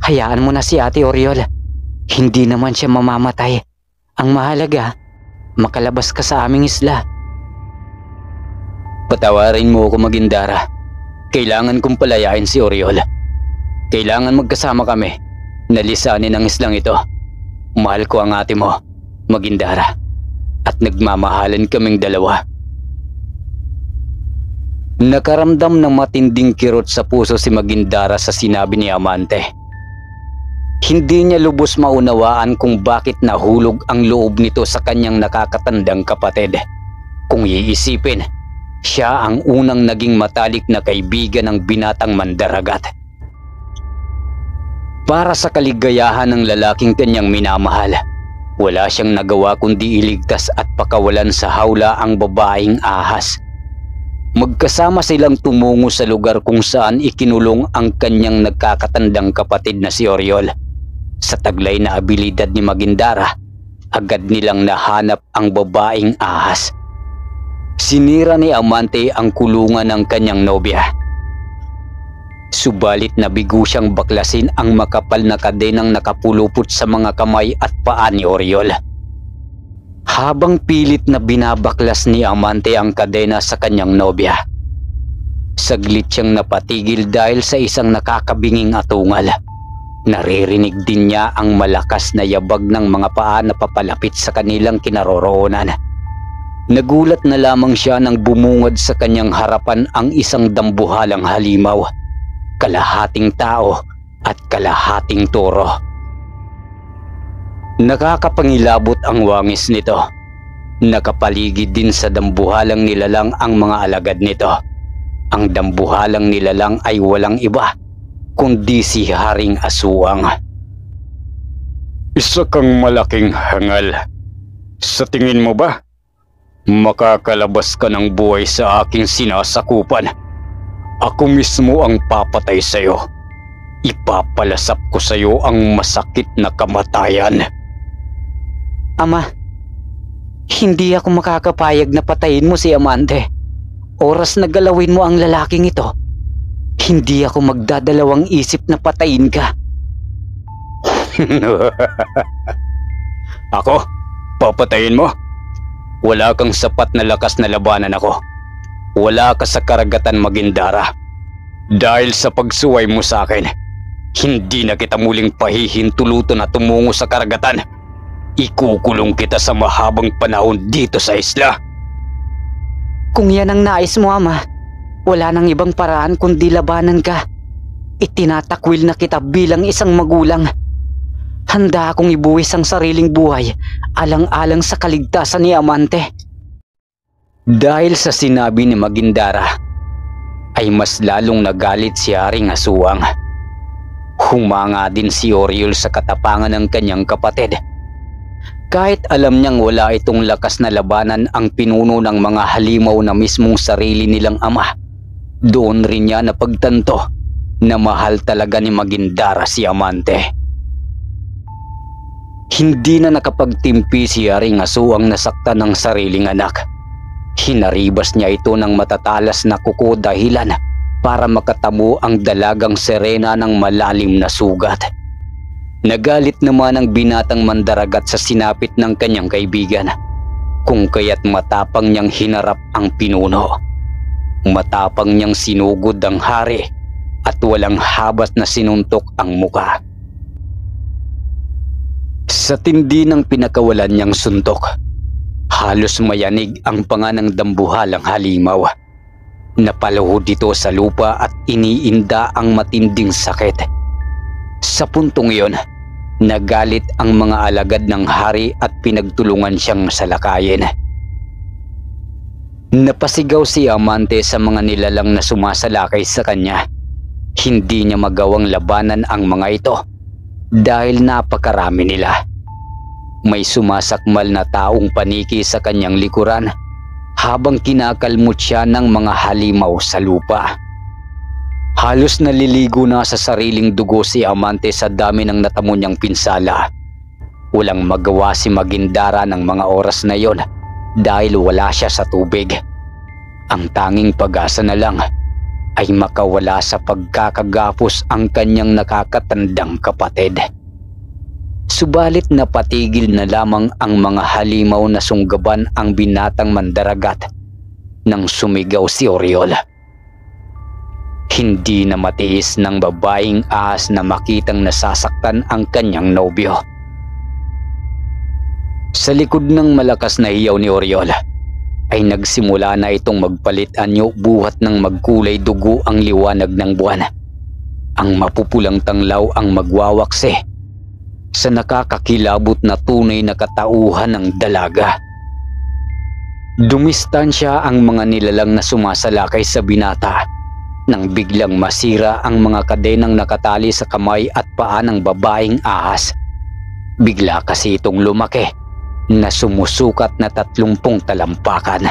Hayaan mo na si Ate Oriol. Hindi naman siya mamamatay. Ang mahalaga, makalabas ka sa aming isla. "Patawarin mo ako, Magindara. Kailangan kong palayain si Oriol. Kailangan magkasama kami na lisanin ang islang ito. Mahal ko ang ate mo, Magindara, at nagmamahalan kaming dalawa." Nakaramdam ng matinding kirot sa puso si Magindara sa sinabi ni Amante. Hindi niya lubos maunawaan kung bakit nahulog ang loob nito sa kanyang nakakatandang kapatid. Kung iisipin, siya ang unang naging matalik na kaibigan ng binatang mandaragat. Para sa kaligayahan ng lalaking kanyang minamahal, wala siyang nagawa kundi iligtas at pakawalan sa hawla ang babaeng ahas. Magkasama silang tumungo sa lugar kung saan ikinulong ang kanyang nagkakatandang kapatid na si Oriol. Sa taglay na abilidad ni Magindara, agad nilang nahanap ang babaeng ahas. Sinira ni Amante ang kulungan ng kanyang nobya. Subalit nabigo siyang baklasin ang makapal na kadenang nakapulupot sa mga kamay at paa ni Oriol. Habang pilit na binabaklas ni Amante ang kadena sa kanyang nobya, saglit siyang napatigil dahil sa isang nakakabinging atungal. Naririnig din niya ang malakas na yabag ng mga paa na papalapit sa kanilang kinaroroonan. Nagulat na lamang siya nang bumungad sa kanyang harapan ang isang dambuhalang halimaw, kalahating tao at kalahating toro. Nakakapangilabot ang wangis nito. Nakapaligid din sa dambuhalang nilalang ang mga alagad nito. Ang dambuhalang nilalang ay walang iba kundi si Haring Aswang. Isa kang malaking hangal. Sa tingin mo ba, makakalabas ka ng buhay sa aking sinasakupan? Ako mismo ang papatay sa'yo. Ipapalasap ko sa'yo ang masakit na kamatayan. Ama, hindi ako makakapayag na patayin mo si Amante. Oras na galawin mo ang lalaking ito, hindi ako magdadalawang isip na patayin ka. Ako? Papatayin mo? Wala kang sapat na lakas na labanan ako. Wala ka sa karagatan, Magindara. Dahil sa pagsuway mo sa akin, hindi na kita muling pahihintulutan na tumungo sa karagatan. Ikukulong kita sa mahabang panahon dito sa isla. Kung yan ang nais mo, Ama, wala nang ibang paraan kundi labanan ka. Itinatakwil na kita bilang isang magulang. Handa akong ibuwis ang sariling buhay alang-alang sa kaligtasan ni Amante. Dahil sa sinabi ni Magindara, ay mas lalong nagalit si Haring Aswang. Humanga din si Oriol sa katapangan ng kanyang kapatid. Kahit alam niyang wala itong lakas na labanan ang pinuno ng mga halimaw na mismong sarili nilang ama, doon rin niya napagtanto na mahal talaga ni Magindara si Amante. Hindi na nakapagtimpi si Haring Aswang nasaktan ng sariling anak. Hinaribas niya ito ng matatalas na kuko dahilan para makatamo ang dalagang Serena ng malalim na sugat. Nagalit naman ang binatang mandaragat sa sinapit ng kanyang kaibigan, kung kaya't matapang niyang hinarap ang pinuno. Matapang niyang sinugod ang hari at walang habas na sinuntok ang muka. Sa tindi ng pinakawalan niyang suntok, halos mayanig ang panga ng dambuhalang halimaw. Napaluhod ito sa lupa at iniinda ang matinding sakit. Sa puntong iyon, nagalit ang mga alagad ng hari at pinagtulungan siyang salakayin. Napasigaw si Amante sa mga nilalang na sumasalakay sa kanya. Hindi niya magawang labanan ang mga ito dahil napakarami nila. May sumasakmal na taong paniki sa kanyang likuran habang kinakalmot siya ng mga halimaw sa lupa. Halos naliligo na sa sariling dugo si Amante sa dami ng natamo niyang pinsala. Walang magawa si Magindara ng mga oras na yon dahil wala siya sa tubig. Ang tanging pag-asa na lang ay makawala sa pagkakagapos ang kanyang nakakatandang kapatid. Subalit napatigil na lamang ang mga halimaw na sunggaban ang binatang mandaragat nang sumigaw si Oriol. Hindi na matiis ng babaeng ahas na makitang nasasaktan ang kanyang nobyo. Sa likod ng malakas na hiyaw ni Oriol ay nagsimula na itong magpalit anyo buhat ng magkulay dugo ang liwanag ng buwan. Ang mapupulang tanglaw ang magwawaksi sa nakakakilabot na tunay na katauhan ng dalaga. Dumistansya ang mga nilalang na sumasalakay sa binata nang biglang masira ang mga kadenang nakatali sa kamay at paa ng babaeng ahas. Bigla kasi itong lumaki na sumusukat na 30 talampakan.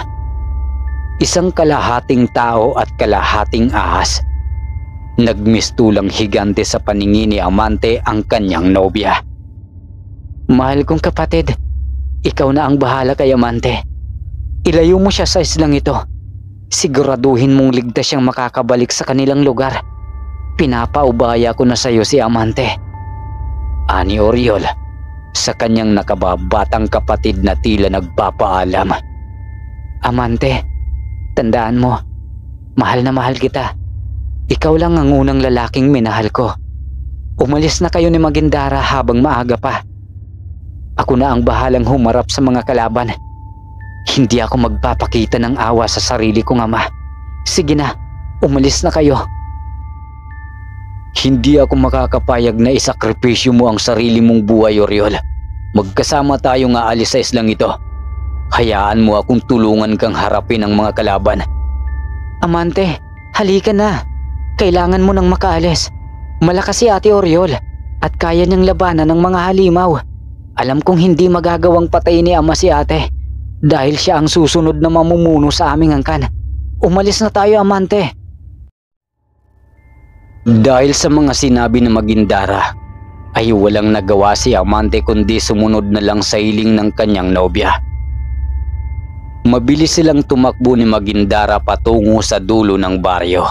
Isang kalahating tao at kalahating ahas. Nagmistulang higante sa paningin ni Amante ang kanyang nobya. Mahal kong kapatid, ikaw na ang bahala kay Amante. Ilayo mo siya sa islang ito. Siguraduhin mong ligtas siyang makakabalik sa kanilang lugar. Pinapaubaya ko na sa iyo si Amante. Ani Oriol sa kanyang nakababatang kapatid na tila nagpapaalam. Amante, tandaan mo, mahal na mahal kita. Ikaw lang ang unang lalaking minahal ko. Umalis na kayo ni Magindara habang maaga pa. Ako na ang bahalang humarap sa mga kalaban. Hindi ako magpapakita ng awa sa sarili kong ama. Sige na, umalis na kayo. Hindi ako makakapayag na isakripisyo mo ang sarili mong buhay, Oriol. Magkasama tayong aalis sa islang ito. Hayaan mo akong tulungan kang harapin ang mga kalaban. Amante, halika na. Kailangan mo nang makaalis. Malakas si Ate Oriol at kaya niyang labanan ng mga halimaw. Alam kong hindi magagawang patayin ni Ama si Ate dahil siya ang susunod na mamumuno sa aming angkan. Umalis na tayo, Amante. Dahil sa mga sinabi ng Magindara ay walang nagawa si Amante kundi sumunod na lang sa hiling ng kanyang nobya. Mabilis silang tumakbo ni Magindara patungo sa dulo ng baryo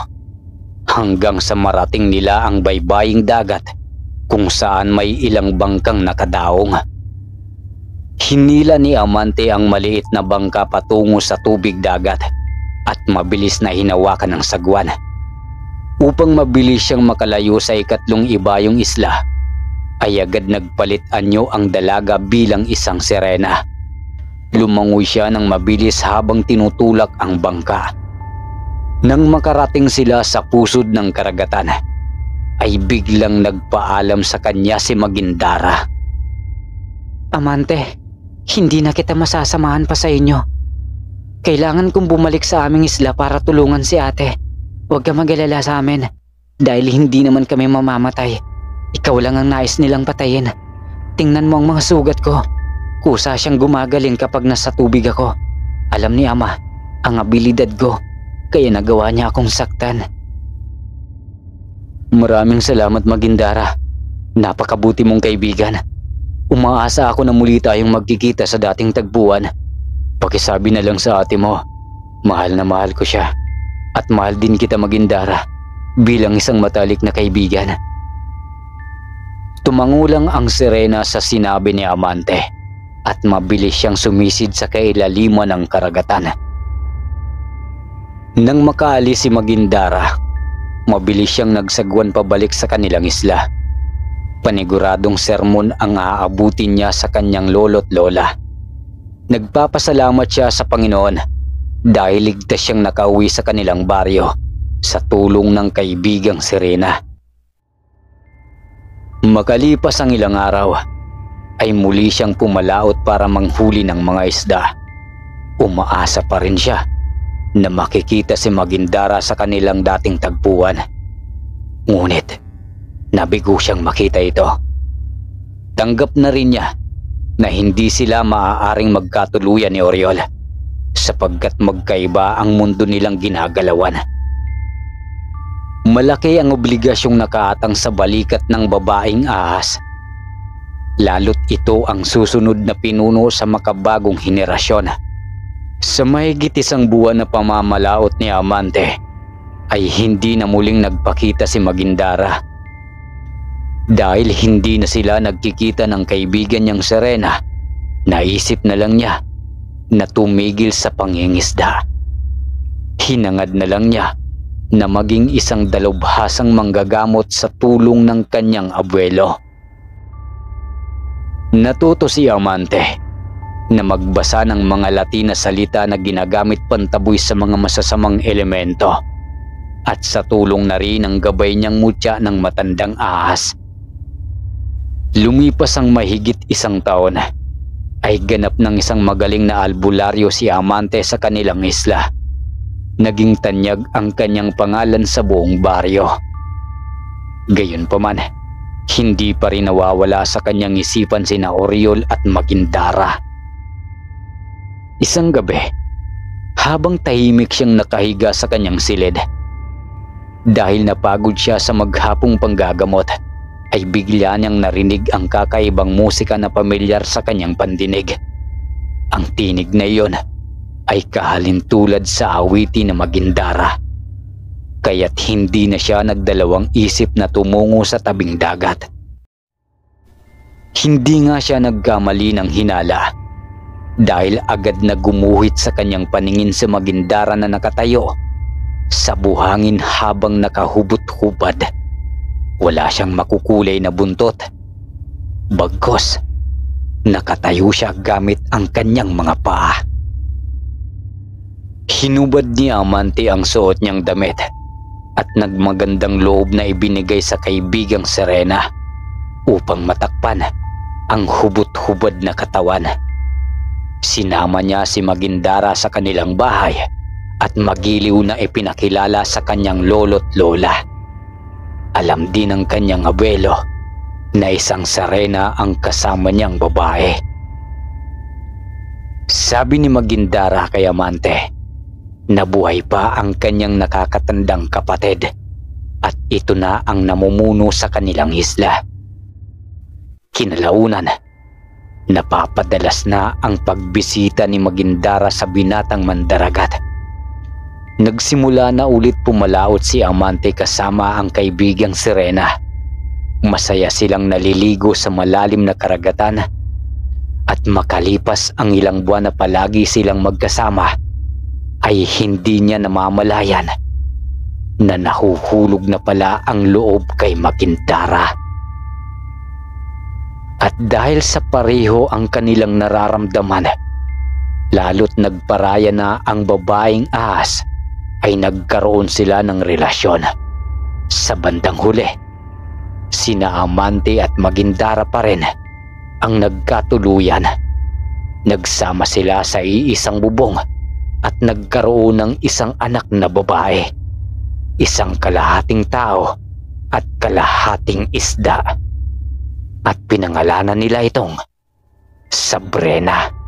hanggang sa marating nila ang baybaying dagat kung saan may ilang bangkang nakadaong. Hinila ni Amante ang maliit na bangka patungo sa tubig dagat at mabilis na hinawakan ng sagwan. Upang mabilis siyang makalayo sa ikatlong ibayong isla, ay agad nagpalit anyo ang dalaga bilang isang sirena. Lumangoy siya ng mabilis habang tinutulak ang bangka. Nang makarating sila sa pusod ng karagatan, ay biglang nagpaalam sa kanya si Magindara. Amante, hindi na kita masasamahan pa sa inyo. Kailangan kong bumalik sa aming isla para tulungan si Ate. Huwag ka mag-alala sa amin dahil hindi naman kami mamamatay. Ikaw lang ang nais nilang patayin. Tingnan mo ang mga sugat ko. Kusa siyang gumagaling kapag nasa tubig ako. Alam ni Ama ang abilidad ko kaya nagawa niya akong saktan. Maraming salamat, Magindara. Napakabuti mong kaibigan. Umaasa ako na muli tayong magkikita sa dating tagpuan. Pakisabi na lang sa ate mo, mahal na mahal ko siya. At mahal din kita, Magindara, bilang isang matalik na kaibigan. Tumangulang ang sirena sa sinabi ni Amante at mabilis siyang sumisid sa kailaliman ng karagatan. Nang makaalis si Magindara, mabilis siyang nagsagwan pabalik sa kanilang isla. Paniguradong sermon ang aabutin niya sa kanyang lolo't lola. Nagpapasalamat siya sa Panginoon dahil ligtas siyang nakauwi sa kanilang baryo sa tulong ng kaibigang Serena. Makalipas ang ilang araw, ay muli siyang pumalaot para manghuli ng mga isda. Umaasa pa rin siya na makikita si Magindara sa kanilang dating tagpuan. Ngunit, nabigo siyang makita ito. Tanggap na rin niya na hindi sila maaaring magkatuluyan ni Oriol sapagkat magkaiba ang mundo nilang ginagalawan. Malaki ang obligasyong nakaatang sa balikat ng babaeng ahas. Lalo't ito ang susunod na pinuno sa makabagong henerasyon. Sa mahigit isang buwan na pamamalaot ni Amante, ay hindi na muling nagpakita si Magindara. Dahil hindi na sila nagkikita ng kaibigan niyang Serena, naisip na lang niya na tumigil sa pangingisda. Hinangad na lang niya na maging isang dalubhasang manggagamot sa tulong ng kanyang abuelo. Natuto si Amante na magbasa ng mga Latin na salita na ginagamit pantaboy sa mga masasamang elemento at sa tulong na rin ng gabay niyang mutya ng matandang ahas. Lumipas ang mahigit isang taon ay ganap ng isang magaling na albularyo si Amante sa kanilang isla. Naging tanyag ang kanyang pangalan sa buong baryo. Gayunpaman, hindi pa rin nawawala sa kanyang isipan sina Oriol at Magindara. Isang gabi, habang tahimik siyang nakahiga sa kanyang silid, dahil napagod siya sa maghapong panggagamot, ay bigla niyang narinig ang kakaibang musika na pamilyar sa kanyang pandinig. Ang tinig na iyon ay kahalintulad sa awitin na Magindara. Kaya't hindi na siya nagdalawang isip na tumungo sa tabing dagat. Hindi nga siya nagkamali ng hinala dahil agad na gumuhit sa kanyang paningin si Magindara na nakatayo sa buhangin habang nakahubot-hubad. Wala siyang makukulay na buntot. Bagkus, nakatayo siya gamit ang kanyang mga paa. Hinubad ni Amante ang suot niyang damit at nagmagandang loob na ibinigay sa kaibigang Serena upang matakpan ang hubot-hubad na katawan. Sinama niya si Magindara sa kanilang bahay at magiliw na ipinakilala sa kanyang lolo't lola. Alam din ng kanyang abuelo na isang Serena ang kasama niyang babae. Sabi ni Magindara kay Amante, nabuhay pa ang kanyang nakakatandang kapatid at ito na ang namumuno sa kanilang isla. Kinalaunan, napapadalas na ang pagbisita ni Magindara sa binatang mandaragat. Nagsimula na ulit pumalaot si Amante kasama ang kaibigang Serena. Masaya silang naliligo sa malalim na karagatan at makalipas ang ilang buwan na palagi silang magkasama, ay hindi niya namamalayan na nahuhulog na pala ang loob kay Magindara. At dahil sa pareho ang kanilang nararamdaman, lalo't nagparaya na ang babaeng ahas, ay nagkaroon sila ng relasyon. Sa bandang huli, sina Amante at Magindara pa rin ang nagkatuluyan. Nagsama sila sa iisang bubong at nagkaroon ng isang anak na babae, isang kalahating tao at kalahating isda. At pinangalanan nila itong Sabrina.